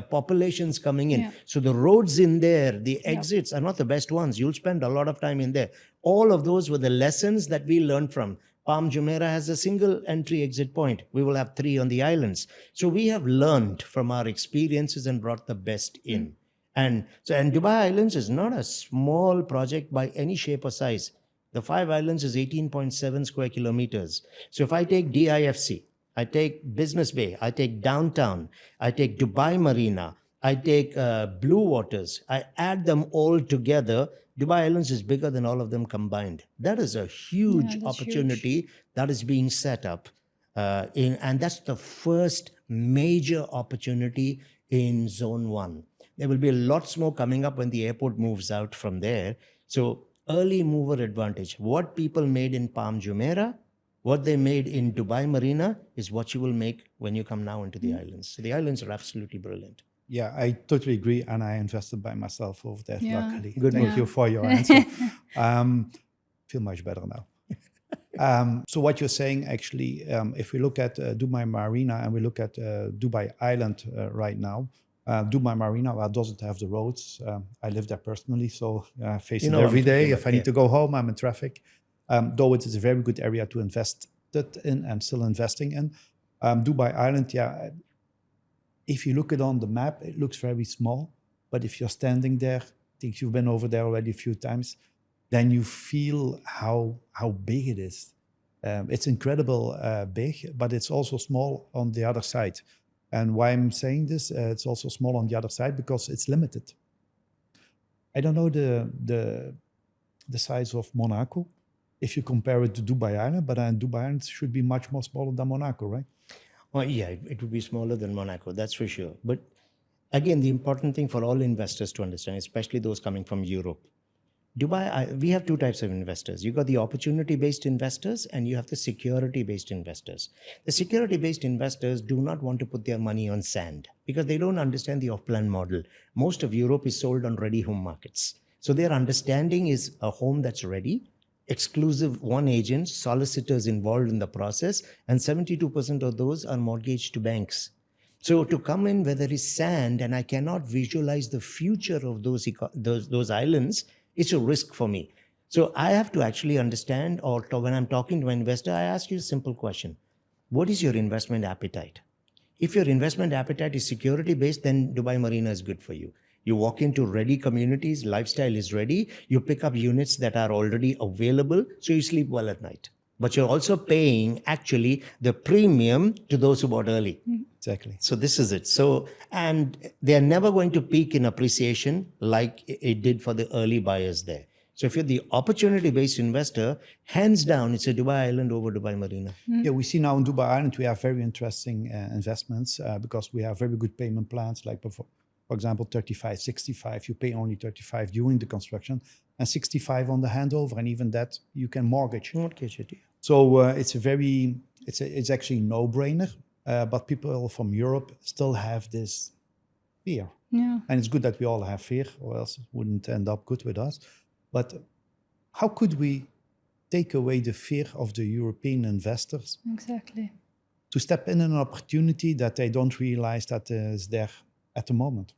S2: populations coming in.
S3: Yeah.
S2: So the roads in there, the exits are not the best ones. You'll spend a lot of time in there. All of those were the lessons that we learned from. Palm Jumeirah has a single entry exit point. We will have 3 on the islands. So we have learned from our experiences and brought the best in. And Dubai Islands is not a small project by any shape or size. The 5 islands is 18.7 square kilometers. So if I take DIFC, I take Business Bay, I take Downtown, I take Dubai Marina, I take Blue Waters, I add them all together, Dubai Islands is bigger than all of them combined. That is a huge opportunity that is being set up. And that's the first major opportunity in Zone 1. There will be lots more coming up when the airport moves out from there. So early mover advantage. What people made in Palm Jumeirah, what they made in Dubai Marina is what you will make when you come now into the islands. So the islands are absolutely brilliant.
S1: Yeah, I totally agree, and I invested by myself over that.
S3: Yeah.
S1: Luckily,
S2: Good
S1: thank
S3: move.
S1: you for your answer. Feel much better now. So what you're saying, actually, if we look at Dubai Marina and we look at Dubai Island right now, Dubai Marina doesn't have the roads. I live there personally, so I face
S2: You
S1: it
S2: know what
S1: every
S2: I'm
S1: day.
S2: talking
S1: If
S2: about,
S1: I need
S2: yeah.
S1: to go home, I'm in traffic. Though it is a very good area to invest in and still investing in. Dubai Island, yeah, if you look at on the map, it looks very small. But if you're standing there, I think you've been over there already a few times, then you feel how big it is. It's incredible big, but it's also small on the other side. And why I'm saying this, it's also small on the other side because it's limited. I don't know the size of Monaco if you compare it to Dubai Island, but Dubai Island should be much more smaller than Monaco, right?
S2: Well, yeah, it would be smaller than Monaco, that's for sure. But again, the important thing for all investors to understand, especially those coming from Europe, Dubai, we have two types of investors. You got the opportunity-based investors and you have the security-based investors. The security-based investors do not want to put their money on sand because they don't understand the off-plan model. Most of Europe is sold on ready home markets. So their understanding is a home that's ready, exclusive one agent, solicitors involved in the process, and 72% of those are mortgaged to banks. So to come in where there is sand and I cannot visualize the future of those islands, it's a risk for me. So I have to actually understand, or when I'm talking to an investor, I ask you a simple question. What is your investment appetite? If your investment appetite is security-based, then Dubai Marina is good for you. You walk into ready communities, lifestyle is ready, you pick up units that are already available, so you sleep well at night. But you're also paying actually the premium to those who bought early.
S1: Exactly.
S2: So this is it. So, and they're never going to peak in appreciation like it did for the early buyers there. So if you're the opportunity-based investor, hands down, it's a Dubai Island over Dubai Marina.
S1: Yeah, we see now in Dubai Island, we have very interesting investments because we have very good payment plans, like for example, 35, 65, you pay only 35 during the construction and 65 on the handover. And even that you can mortgage.
S2: Mortgage it, yeah.
S1: So it's actually a no-brainer. But people from Europe still have this fear.
S3: Yeah.
S1: And it's good that we all have fear, or else it wouldn't end up good with us. But how could we take away the fear of the European investors
S3: Exactly.
S1: to step in an opportunity that they don't realize that is there at the moment?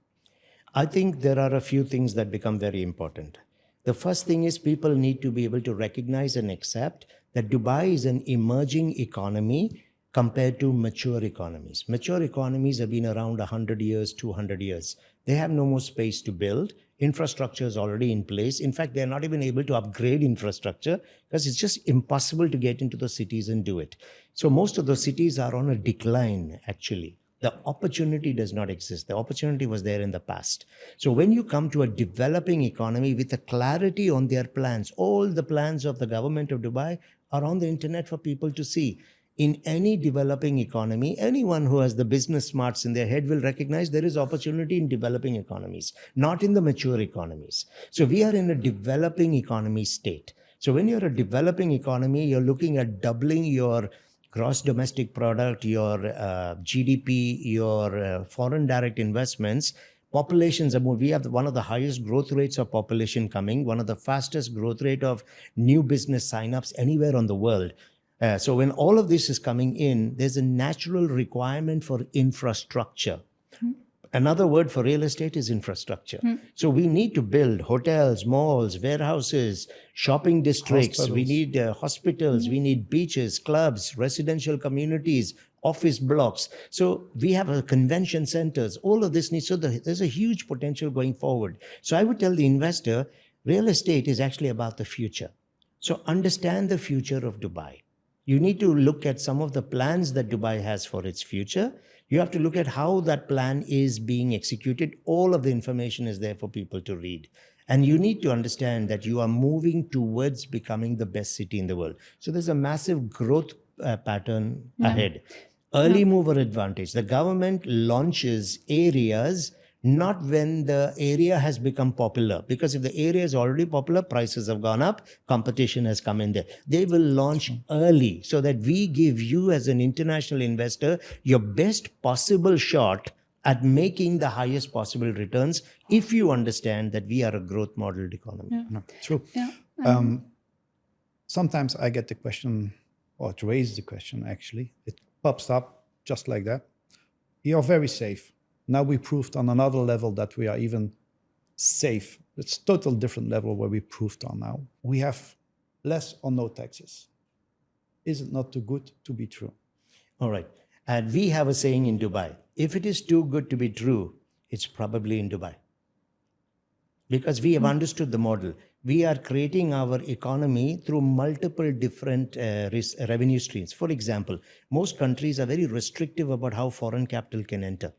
S2: I think there are a few things that become very important. The first thing is people need to be able to recognize and accept that Dubai is an emerging economy compared to mature economies. Mature economies have been around 100 years, 200 years. They have no more space to build. Infrastructure is already in place. In fact, they're not even able to upgrade infrastructure because it's just impossible to get into the cities and do it. So most of those cities are on a decline, actually. The opportunity does not exist. The opportunity was there in the past. So when you come to a developing economy with a clarity on their plans, all the plans of the government of Dubai are on the internet for people to see. In any developing economy, anyone who has the business smarts in their head will recognize there is opportunity in developing economies, not in the mature economies. So we are in a developing economy state. So when you're a developing economy, you're looking at doubling your gross domestic product, your GDP, your foreign direct investments. Populations are moving. We have one of the highest growth rates of population coming, one of the fastest growth rate of new business signups anywhere on the world. So when all of this is coming in, there's a natural requirement for infrastructure. Another word for real estate is infrastructure. So we need to build hotels, malls, warehouses, shopping districts.
S1: Hospitals.
S2: We need hospitals. We need beaches, clubs, residential communities, office blocks. So we have convention centers. All of this needs, so there's a huge potential going forward. So I would tell the investor, real estate is actually about the future. So understand the future of Dubai. You need to look at some of the plans that Dubai has for its future. You have to look at how that plan is being executed. All of the information is there for people to read. And you need to understand that you are moving towards becoming the best city in the world. So there's a massive growth pattern ahead. Early mover advantage. The government launches areas not when the area has become popular. Because if the area is already popular, prices have gone up, competition has come in there. They will launch early so that we give you as an international investor your best possible shot at making the highest possible returns if you understand that we are a growth modeled economy.
S3: Yeah.
S1: No, true.
S3: Yeah.
S1: Sometimes I get the question, or it raises the question actually. It pops up just like that. You're very safe. Now we proved on another level that we are even safe. It's total different level where we proved on now. We have less or no taxes. Is it not too good to be true?
S2: All right. And we have a saying in Dubai, if it is too good to be true, it's probably in Dubai. Because we have understood the model. We are creating our economy through multiple different revenue streams. For example, most countries are very restrictive about how foreign capital can enter.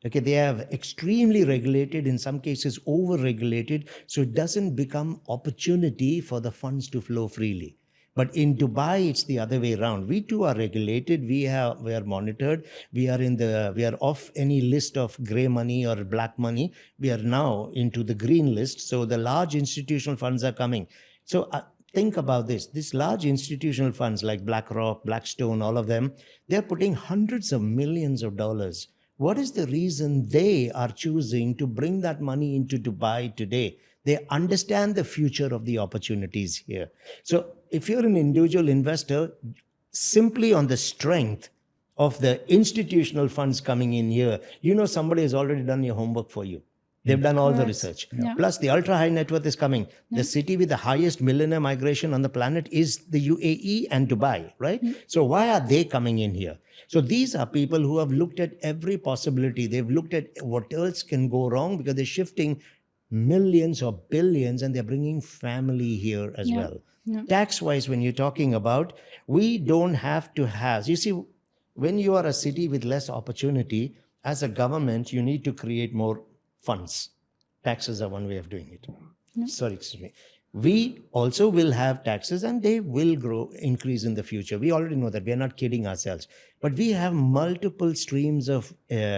S2: Okay, they have extremely regulated, in some cases over-regulated, so it doesn't become opportunity for the funds to flow freely. But in Dubai, it's the other way around. We too are regulated. We are monitored. We are off any list of gray money or black money. We are now into the green list. So the large institutional funds are coming. So think about this. These large institutional funds like BlackRock, Blackstone, all of them, they're putting hundreds of millions of dollars. What is the reason they are choosing to bring that money into Dubai today? They understand the future of the opportunities here. So if you're an individual investor, simply on the strength of the institutional funds coming in here, you know somebody has already done your homework for you. They've done all the research.
S3: Yeah.
S2: Plus the ultra high net worth is coming. The city with the highest millionaire migration on the planet is the UAE and Dubai, right? So why are they coming in here? So these are people who have looked at every possibility. They've looked at what else can go wrong because they're shifting millions or billions and they're bringing family here as well. Tax-wise, when you're talking about, we don't have to have, you see, when you are a city with less opportunity, as a government, you need to create more funds. Taxes are one way of doing it. Sorry, excuse me. We also will have taxes and they will increase in the future. We already know that. We are not kidding ourselves. But we have multiple streams of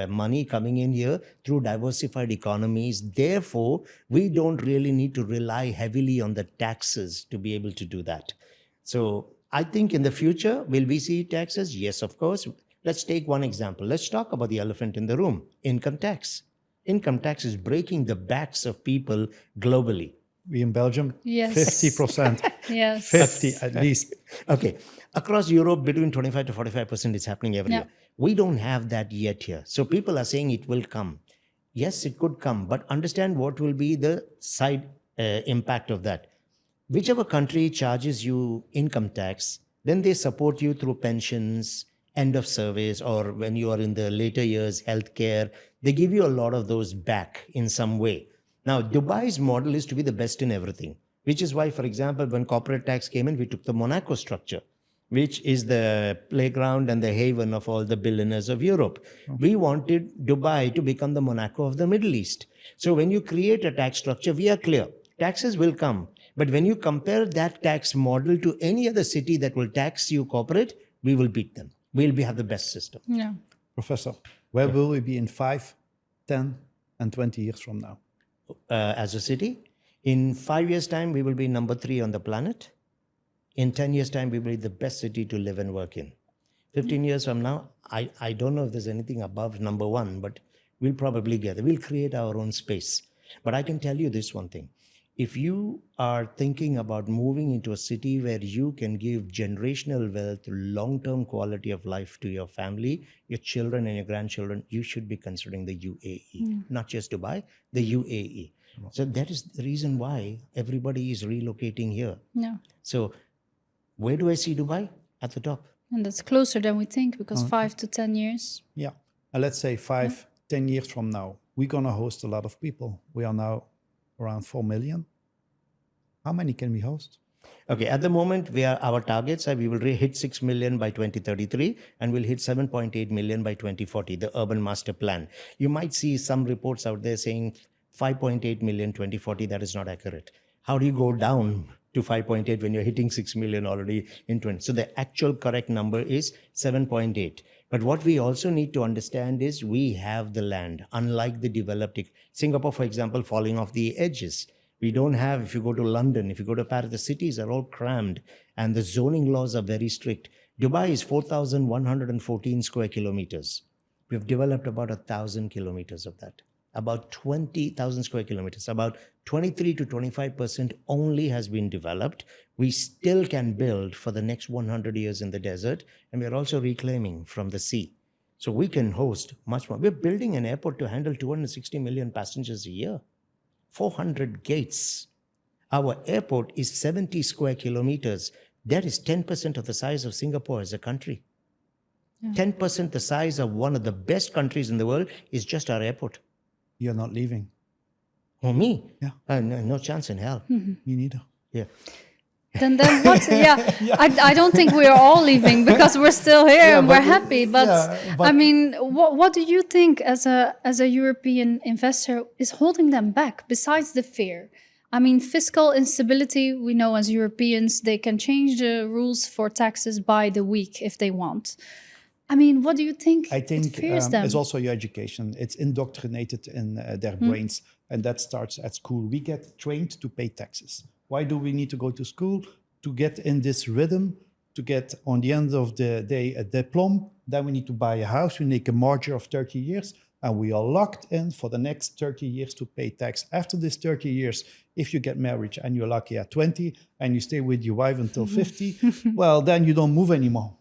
S2: money coming in here through diversified economies. Therefore, we don't really need to rely heavily on the taxes to be able to do that. So I think in the future, will we see taxes? Yes, of course. Let's take one example. Let's talk about the elephant in the room, income tax. Income tax is breaking the backs of people globally.
S1: We in Belgium,
S3: Yes.
S1: 50%.
S3: Yes.
S1: 50 at least.
S2: Okay. Across Europe, between 25 to 45% is happening every year. We don't have that yet here. So people are saying it will come. Yes, it could come, but understand what will be the side impact of that. Whichever country charges you income tax, then they support you through pensions, end of service, or when you are in the later years, healthcare. They give you a lot of those back in some way. Now, Dubai's model is to be the best in everything, which is why, for example, when corporate tax came in, we took the Monaco structure, which is the playground and the haven of all the billionaires of Europe. We wanted Dubai to become the Monaco of the Middle East. So when you create a tax structure, we are clear. Taxes will come. But when you compare that tax model to any other city that will tax you corporate, we will beat them. We'll have the best system.
S3: Yeah.
S1: Professor, where will we be in 5, 10, and 20 years from now?
S2: As a city, in 5 years' time, we will be number 3 on the planet. In 10 years' time, we will be the best city to live and work in. 15 years from now, I don't know if there's anything above number 1, but we'll probably get there. We'll create our own space. But I can tell you this one thing. If you are thinking about moving into a city where you can give generational wealth, long-term quality of life to your family, your children and your grandchildren, you should be considering the UAE, not just Dubai, the UAE. So that is the reason why everybody is relocating here.
S3: Yeah.
S2: So where do I see Dubai? At the top.
S3: And that's closer than we think because 5 to 10 years.
S1: Yeah. And let's say 5, 10 years from now, we're going to host a lot of people. We are now around 4 million. How many can we host?
S2: Okay, at the moment, our targets are we will hit 6 million by 2033 and we'll hit 7.8 million by 2040, the urban master plan. You might see some reports out there saying 5.8 million 2040. That is not accurate. How do you go down to 5.8 when you're hitting 6 million already in 20. So the actual correct number is 7.8. But what we also need to understand is we have the land, unlike the developed. Singapore, for example, falling off the edges. We don't have, if you go to London, if you go to Paris, the cities are all crammed and the zoning laws are very strict. Dubai is 4,114 square kilometers. We've developed about 1,000 kilometers of that. About 20,000 square kilometers, about 23 to 25% only has been developed. We still can build for the next 100 years in the desert, and we're also reclaiming from the sea. So we can host much more. We're building an airport to handle 260 million passengers a year, 400 gates. Our airport is 70 square kilometers. That is 10% of the size of Singapore as a country. 10% the size of one of the best countries in the world is just our airport.
S1: You're not leaving.
S2: Oh, me?
S1: Yeah.
S2: No chance in hell.
S1: Me neither.
S2: Yeah.
S3: Then what? I don't think we are all leaving because we're still here and we're happy. But I mean, what do you think as a European investor is holding them back besides the fear? I mean, fiscal instability, we know as Europeans, they can change the rules for taxes by the week if they want. I mean, what do you think?
S1: I think
S3: it fears them?
S1: it's also your education. It's indoctrinated in their brains, and that starts at school. We get trained to pay taxes. Why do we need to go to school? To get in this rhythm, to get, on the end of the day, a diploma. Then we need to buy a house. We make a mortgage of 30 years, and we are locked in for the next 30 years to pay tax. After this 30 years, if you get married and you're lucky at 20, and you stay with your wife until 50, well, then you don't move anymore.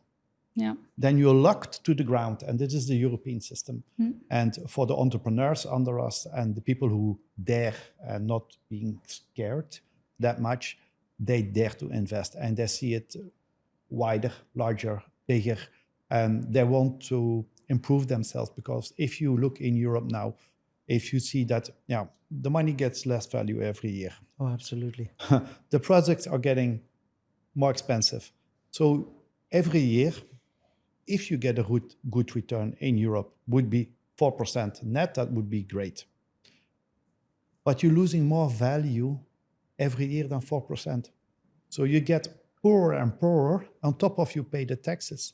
S3: Yeah.
S1: Then you're locked to the ground. And this is the European system. And for the entrepreneurs under us and the people who dare and not being scared that much, they dare to invest and they see it wider, larger, bigger. And they want to improve themselves because if you look in Europe now, if you see that the money gets less value every year.
S2: Oh, absolutely.
S1: The projects are getting more expensive. So every year, if you get a good return in Europe, would be 4% net, that would be great. But you're losing more value every year than 4%. So you get poorer and poorer on top of you pay the taxes.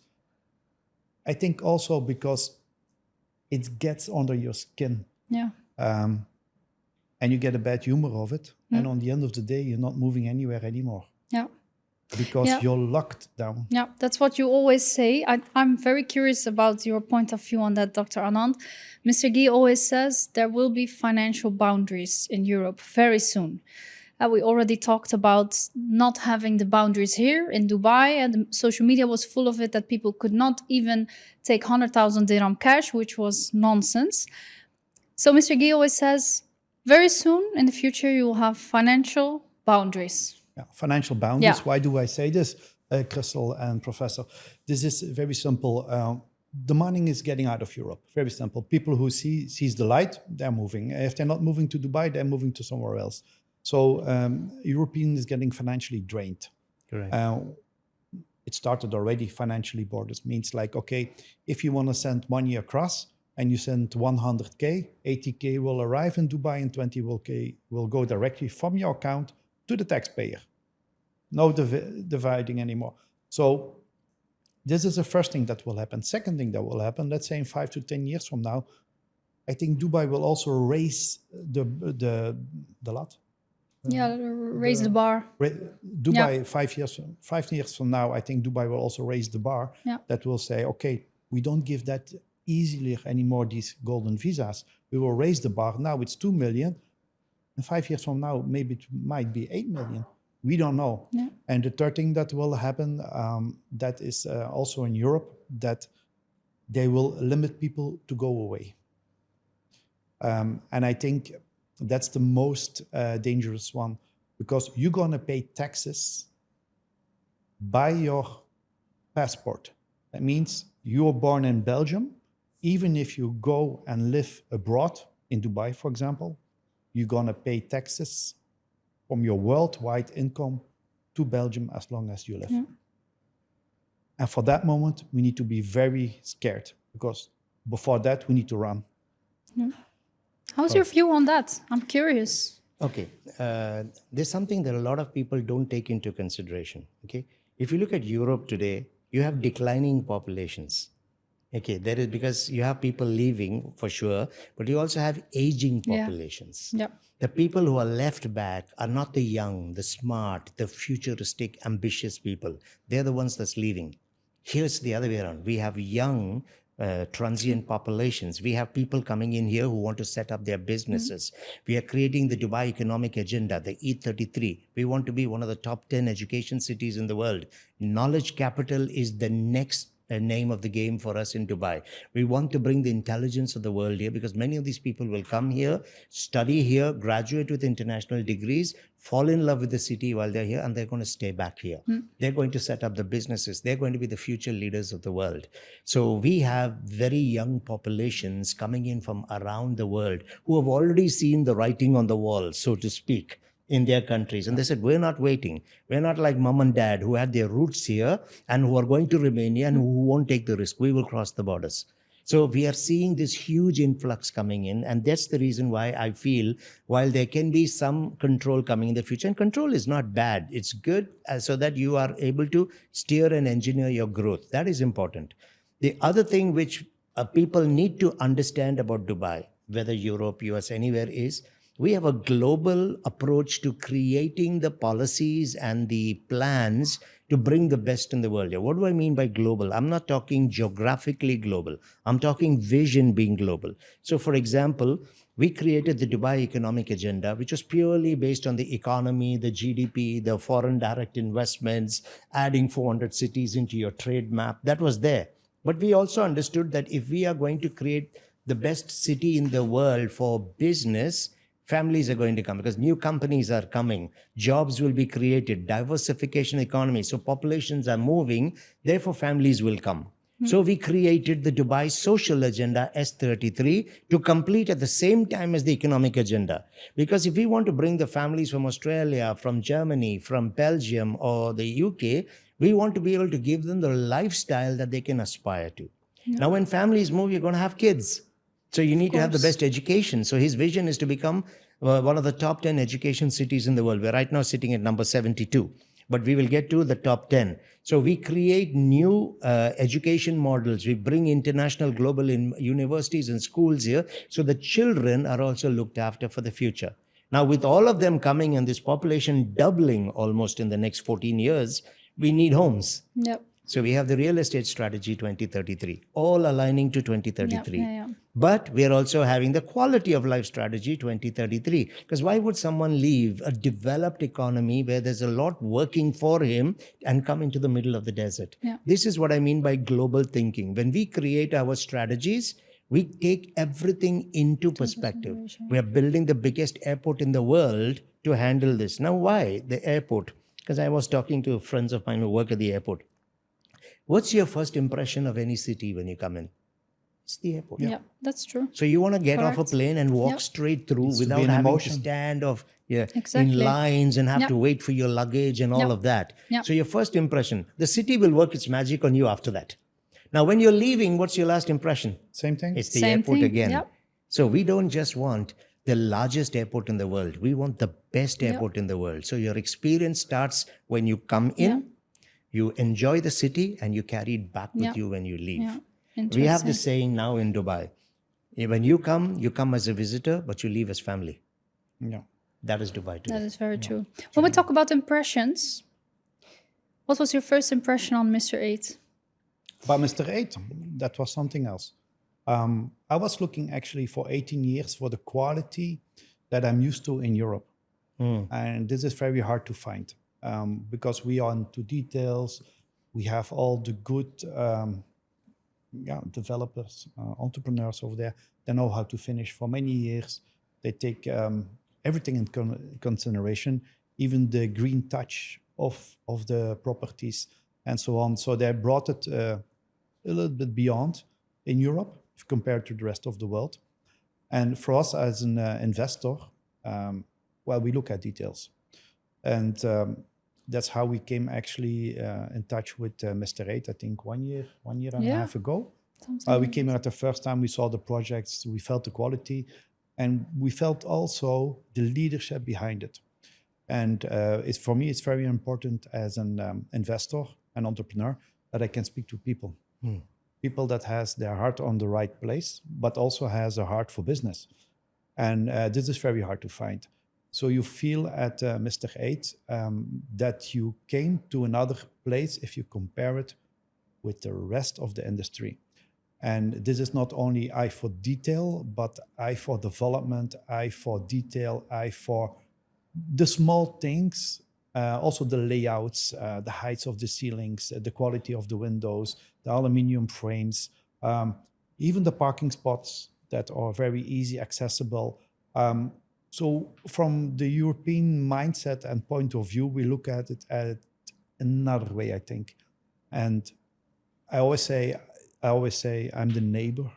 S1: I think also because it gets under your skin.
S3: Yeah.
S1: And you get a bad humor of it. And on the end of the day, you're not moving anywhere anymore.
S3: Yeah.
S1: Because you're locked down.
S3: Yeah, that's what you always say. I'm very curious about your point of view on that, Dr. Anand. Mr. Guy always says there will be financial boundaries in Europe very soon. We already talked about not having the boundaries here in Dubai, and the social media was full of it that people could not even take 100,000 dirham cash, which was nonsense. So Mr. Guy always says very soon in the future you will have financial boundaries.
S1: Financial boundaries. Why do I say this, Kristel and Professor? This is very simple. The money is getting out of Europe. Very simple. People who sees the light, they're moving. If they're not moving to Dubai, they're moving to somewhere else. So European is getting financially drained.
S2: Correct.
S1: It started already. Financially borders means like, okay, if you want to send money across and you send 100K, 80K will arrive in Dubai and 20K will go directly from your account to the taxpayer. No dividing anymore. So this is the first thing that will happen. Second thing that will happen, let's say in 5 to 10 years from now, I think Dubai will also raise the lot.
S3: Raise the bar.
S1: Dubai, 5 years from now, I think Dubai will also raise the bar. That will say, okay, we don't give that easily anymore, these golden visas. We will raise the bar. Now it's 2 million. And 5 years from now, maybe it might be 8 million. We don't know. And the third thing that will happen, that is also in Europe, that they will limit people to go away. And I think that's the most dangerous one, because you're going to pay taxes by your passport. That means you were born in Belgium. Even if you go and live abroad, in Dubai, for example, you're going to pay taxes from your worldwide income to Belgium as long as you live. And for that moment, we need to be very scared, because before that, we need to run.
S3: How's your view on that? I'm curious.
S2: Okay, there's something that a lot of people don't take into consideration. Okay, if you look at Europe today, you have declining populations. Okay, there is, because you have people leaving for sure, but you also have aging
S3: Yeah.
S2: populations.
S3: Yep.
S2: The people who are left back are not the young, the smart, the futuristic, ambitious people. They're the ones that's leaving. Here's the other way around. We have young, transient populations. We have people coming in here who want to set up their businesses. We are creating the Dubai economic agenda, the E33. We want to be one of the top 10 education cities in the world. Knowledge capital is the next name of the game for us in Dubai. We want to bring the intelligence of the world here, because many of these people will come here, study here, graduate with international degrees, fall in love with the city while they're here, and they're going to stay back here. They're going to set up the businesses. They're going to be the future leaders of the world. So we have very young populations coming in from around the world who have already seen the writing on the wall, so to speak, in their countries. And they said, we're not waiting. We're not like mom and dad who had their roots here and who are going to remain here and who won't take the risk. We will cross the borders. So we are seeing this huge influx coming in. And that's the reason why I feel, while there can be some control coming in the future, and control is not bad, it's good so that you are able to steer and engineer your growth. That is important. The other thing which people need to understand about Dubai, whether Europe, US, anywhere, is we have a global approach to creating the policies and the plans to bring the best in the world. What do I mean by global? I'm not talking geographically global. I'm talking vision being global. So for example, we created the Dubai economic agenda, which was purely based on the economy, the GDP, the foreign direct investments, adding 400 cities into your trade map. That was there. But we also understood that if we are going to create the best city in the world for business, families are going to come because new companies are coming, jobs will be created, diversification economy. So populations are moving, therefore families will come. So we created the Dubai social agenda S33 to complete at the same time as the economic agenda. Because if we want to bring the families from Australia, from Germany, from Belgium or the UK, we want to be able to give them the lifestyle that they can aspire to. Now when families move, you're going to have kids. So you need to have the best education. So his vision is to become one of the top 10 education cities in the world. We're right now sitting at number 72, but we will get to the top 10. So we create new education models. We bring international global universities and schools here. So the children are also looked after for the future. Now with all of them coming and this population doubling almost in the next 14 years, we need homes.
S3: Yep.
S2: So we have the real estate strategy 2033, all aligning to 2033.
S3: Yeah.
S2: But we're also having the quality of life strategy 2033. Because why would someone leave a developed economy where there's a lot working for him and come into the middle of the desert?
S3: Yeah.
S2: This is what I mean by global thinking. When we create our strategies, we take everything into perspective. We are building the biggest airport in the world to handle this. Now, why the airport? Because I was talking to friends of mine who work at the airport. What's your first impression of any city when you come in? It's the airport.
S3: Yeah, that's true.
S2: So you want to get off a
S3: Correct.
S2: plane and walk
S3: Yep.
S2: straight through
S1: It's to
S2: without
S1: be an
S2: having
S1: emotion.
S2: to stand in
S3: Exactly.
S2: lines and have
S3: Yep.
S2: to wait for your luggage and all
S3: Yep.
S2: of that.
S3: Yep.
S2: So your first impression, the city will work its magic on you after that. Now, when you're leaving, what's your last impression?
S1: Same thing.
S2: It's the
S3: Same
S2: airport
S3: thing.
S2: again.
S3: Yep.
S2: So we don't just want the largest airport in the world. We want the best airport in the world. So your experience starts when you come in, you enjoy the city, and you carry it back with you when you leave.
S3: Yeah.
S2: We have this
S3: Interesting.
S2: saying now in Dubai. When you come as a visitor, but you leave as family.
S1: Yeah.
S2: That is Dubai today.
S3: That is very true. When we talk about impressions, what was your first impression on Mr. 8?
S1: But Mr. 8, that was something else. I was looking actually for 18 years for the quality that I'm used to in Europe. And this is very hard to find because we are into details. We have all the good developers, entrepreneurs over there. They know how to finish for many years. They take everything in consideration, even the green touch of the properties and so on. So they brought it a little bit beyond in Europe compared to the rest of the world. And for us as an investor, we look at details. And that's how we came actually in touch with Mr. 8, I think 1 year and a half ago. We came here at the first time, we saw the projects, we felt the quality, And we felt also the leadership behind it. And for me, it's very important as an investor, an entrepreneur, that I can speak to people. People that has their heart on the right place, but also has a heart for business. And this is very hard to find. So you feel at Mr. 8 that you came to another place if you compare it with the rest of the industry. And this is not only eye for detail, but eye for development, eye for detail, eye for the small things, also the layouts, the heights of the ceilings, the quality of the windows, the aluminium frames, even the parking spots that are very easy accessible. So from the European mindset and point of view, we look at it at another way, I think. And I always say I'm the neighbor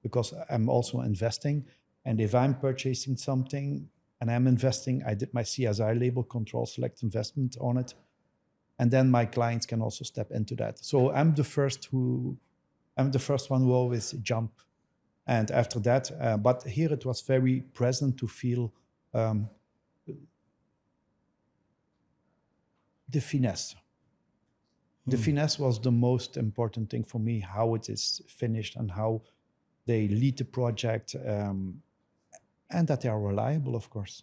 S1: because I'm also investing. And if I'm purchasing something and I'm investing, I did my CSI label, control select investment on it. And then my clients can also step into that. So I'm the first one who always jump. And after that, but here it was very present to feel the finesse. The finesse was the most important thing for me, how it is finished and how they lead the project, and that they are reliable, of course.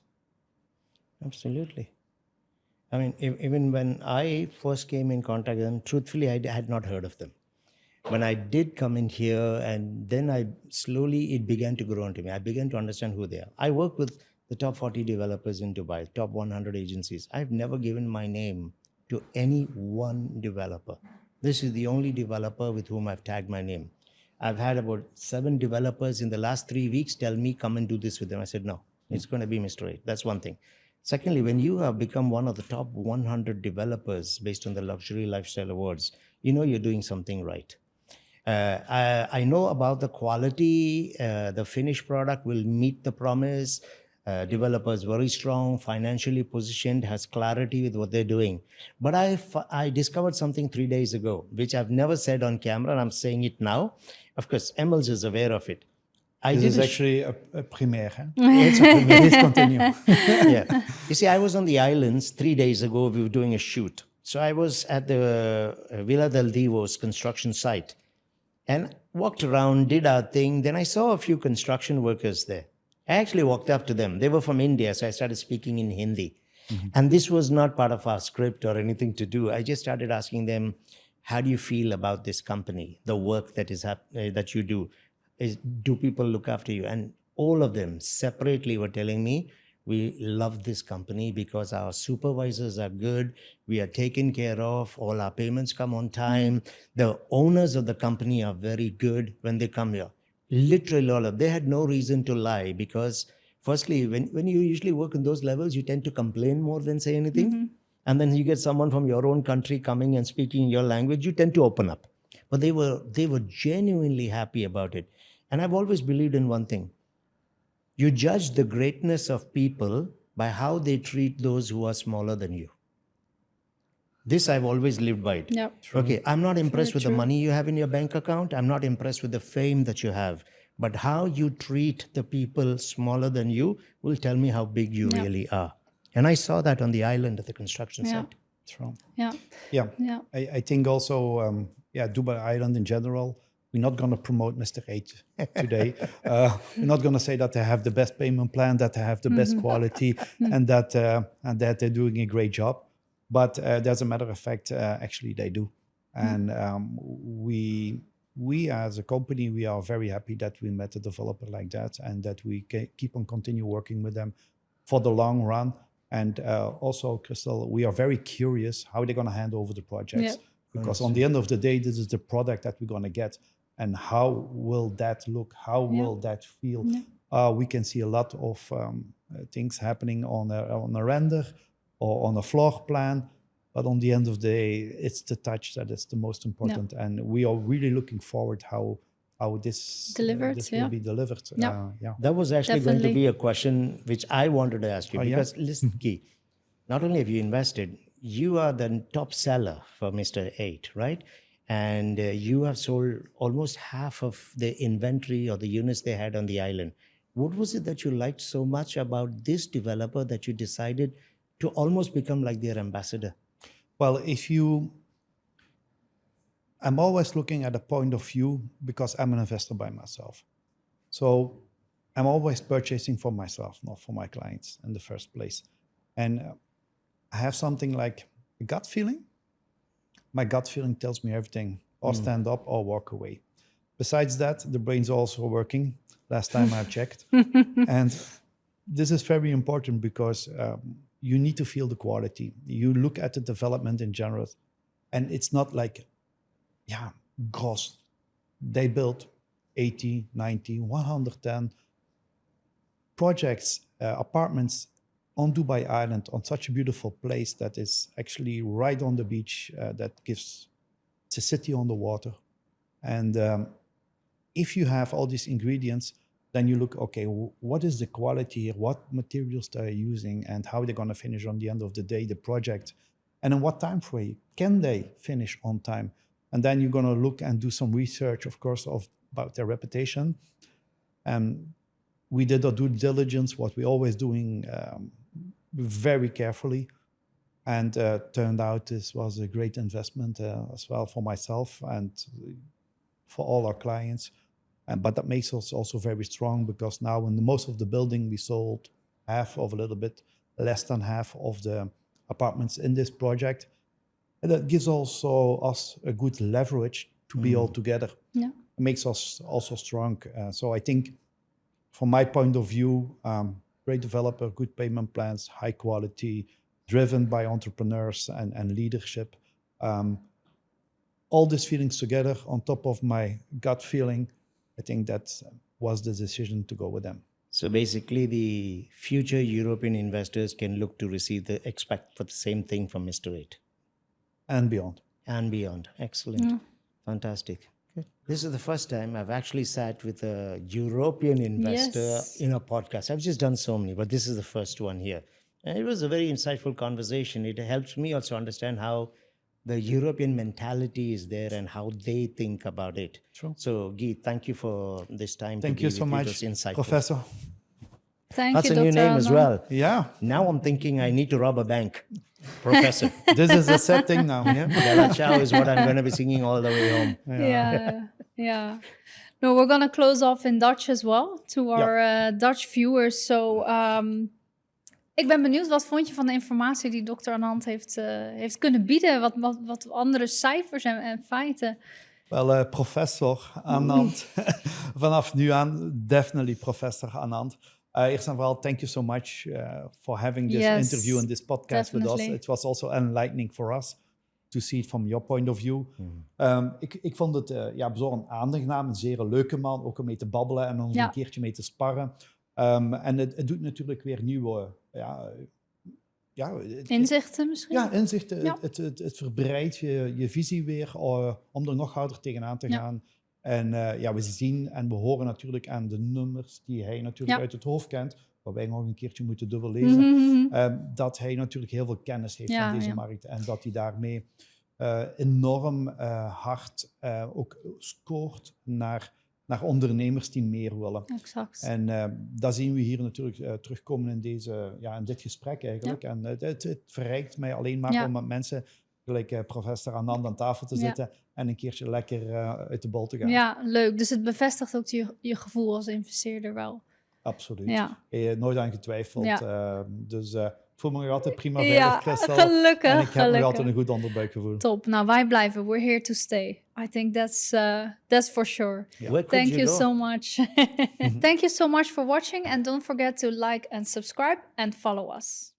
S2: Absolutely. I mean, even when I first came in contact with them, truthfully, I had not heard of them. When I did come in here, and then it began to grow onto me. I began to understand who they are. I work with the top 40 developers in Dubai, top 100 agencies. I've never given my name to any one developer. This is the only developer with whom I've tagged my name. I've had about 7 developers in the last 3 weeks tell me, come and do this with them. I said, no, it's going to be Mr. 8. That's one thing. Secondly, when you have become one of the top 100 developers based on the Luxury Lifestyle Awards, you know you're doing something right. I know about the quality, the finished product will meet the promise. Developers very strong, financially positioned, has clarity with what they're doing. But I discovered something 3 days ago, which I've never said on camera, and I'm saying it now. Of course, Emils is aware of it.
S1: This is actually a premiere. Huh?
S2: It's a premiere.
S1: Please continue.
S2: Yeah. You see, I was on the islands 3 days ago. We were doing a shoot. So I was at the Villa del Divo's construction site and walked around, did our thing. Then I saw a few construction workers there. I actually walked up to them. They were from India, so I started speaking in Hindi. And this was not part of our script or anything to do. I just started asking them, how do you feel about this company, the work that is that you do? Do people look after you? And all of them separately were telling me, we love this company because our supervisors are good. We are taken care of. All our payments come on time. The owners of the company are very good when they come here. Literally all of them. They had no reason to lie because firstly, when you usually work in those levels, you tend to complain more than say anything. And then you get someone from your own country coming and speaking your language, you tend to open up. But they were genuinely happy about it. And I've always believed in one thing. You judge the greatness of people by how they treat those who are smaller than you. This I've always lived by it.
S3: Yep.
S2: Okay, I'm not impressed with the money you have in your bank account. I'm not impressed with the fame that you have. But how you treat the people smaller than you will tell me how big you really are. And I saw that on the island at the construction site.
S1: True.
S3: Yeah.
S1: I think also, Dubai Island in general, we're not going to promote Mr. 8 today. We're not going to say that they have the best payment plan, that they have the best quality, and that they're doing a great job. But as a matter of fact, actually they do. And we as a company, we are very happy that we met a developer like that and that we keep on continue working with them for the long run. And also, Kristel, we are very curious how they're going to hand over the projects. Because on the end of the day, this is the product that we're going to get. And how will that look? How will that feel? We can see a lot of things happening on a render or on a floor plan. But on the end of the day, it's the touch that is the most important. And we are really looking forward how this will be delivered.
S2: That was actually going to be a question which I wanted to ask you. Because listen, Guy, not only have you invested, you are the top seller for Mr. 8, right? And you have sold almost half of the inventory or the units they had on the island. What was it that you liked so much about this developer that you decided to almost become like their ambassador?
S1: Well, I'm always looking at a point of view because I'm an investor by myself. So I'm always purchasing for myself, not for my clients in the first place. And I have something like a gut feeling. My gut feeling tells me everything, or stand up or walk away. Besides that, the brain's also working. Last time I checked. And this is very important because you need to feel the quality. You look at the development in general, and it's not like, gross. They built 80, 90, 110 projects, apartments on Dubai Island, on such a beautiful place that is actually right on the beach, it's a city on the water. And if you have all these ingredients, then you look, okay, what is the quality here? What materials they're using and how they're going to finish on the end of the day, the project, and in what time frame can they finish on time? And then you're going to look and do some research, of course, about their reputation. We did our due diligence, what we're always doing very carefully. And turned out this was a great investment as well for myself and for all our clients. But that makes us also very strong because now in most of the building, we sold half of a little bit less than half of the apartments in this project. And that gives also us a good leverage to be all together.
S3: Yeah.
S1: It makes us also strong. So I think from my point of view, great developer, good payment plans, high quality, driven by entrepreneurs and leadership. All these feelings together on top of my gut feeling, I think that was the decision to go with them.
S2: So basically, the future European investors can look to expect for the same thing from Mr. 8.
S1: And beyond.
S2: And beyond. Excellent. Fantastic. Good. This is the first time I've actually sat with a European investor in a podcast. I've just done so many, but this is the first one here. And it was a very insightful conversation. It helps me also understand how the European mentality is there and how they think about it.
S1: True.
S2: So, Guy, thank you for this time.
S1: Thank you so much, Professor.
S3: Thank
S2: That's
S3: you,
S2: a new
S3: Dr.
S2: name as
S3: Anand.
S2: well.
S1: Yeah.
S2: Now I'm thinking I need to rob a bank. Professor.
S1: This is a setting now.
S2: Yeah, Bella Ciao is what I'm going to be singing all the way home.
S3: Yeah. No, we're going to close off in Dutch as well to our Dutch viewers. So, ik ben benieuwd, wat vond je van de informatie die Dr. Anand heeft kunnen bieden? Wat andere cijfers en feiten?
S1: Well, Professor Anand, vanaf nu aan, definitely Professor Anand. Eerst en vooral, thank you so much for having this interview and this podcast with us. It was also enlightening for us to see it from your point of view. Ik vond het bijzonder aangenaam, een zeer leuke man, ook om mee te babbelen en om een keertje mee te sparren. En het doet natuurlijk weer nieuwe...
S3: inzichten misschien?
S1: Ja, inzichten. Ja. Het verbreidt je visie weer om er nog harder tegenaan te gaan. En we zien en we horen natuurlijk aan de nummers die hij natuurlijk uit het hoofd kent, waar wij nog een keertje moeten dubbel lezen, dat hij natuurlijk heel veel kennis heeft van deze markt en dat hij daarmee enorm hard ook scoort naar ondernemers die meer willen.
S3: Exact.
S1: En dat zien we hier natuurlijk terugkomen in dit gesprek eigenlijk. Ja. En het verrijkt mij alleen maar om met mensen gelijk professor Anand aan tafel te zitten en een keertje lekker uit de bal te gaan.
S3: Ja, leuk. Dus het bevestigt ook je gevoel als investeerder wel.
S1: Absoluut.
S3: Ja.
S1: Nooit aan getwijfeld. Ja. Dus ik voel me nog altijd prima
S3: veilig,
S1: Kristel.
S3: Gelukkig.
S1: En ik heb nog altijd een goed onderbuikgevoel.
S3: Top. Nou, wij blijven. We're here to stay. I think that's for sure.
S2: Yeah.
S3: Thank you so much. Thank you so much for watching. And don't forget to like and subscribe and follow us.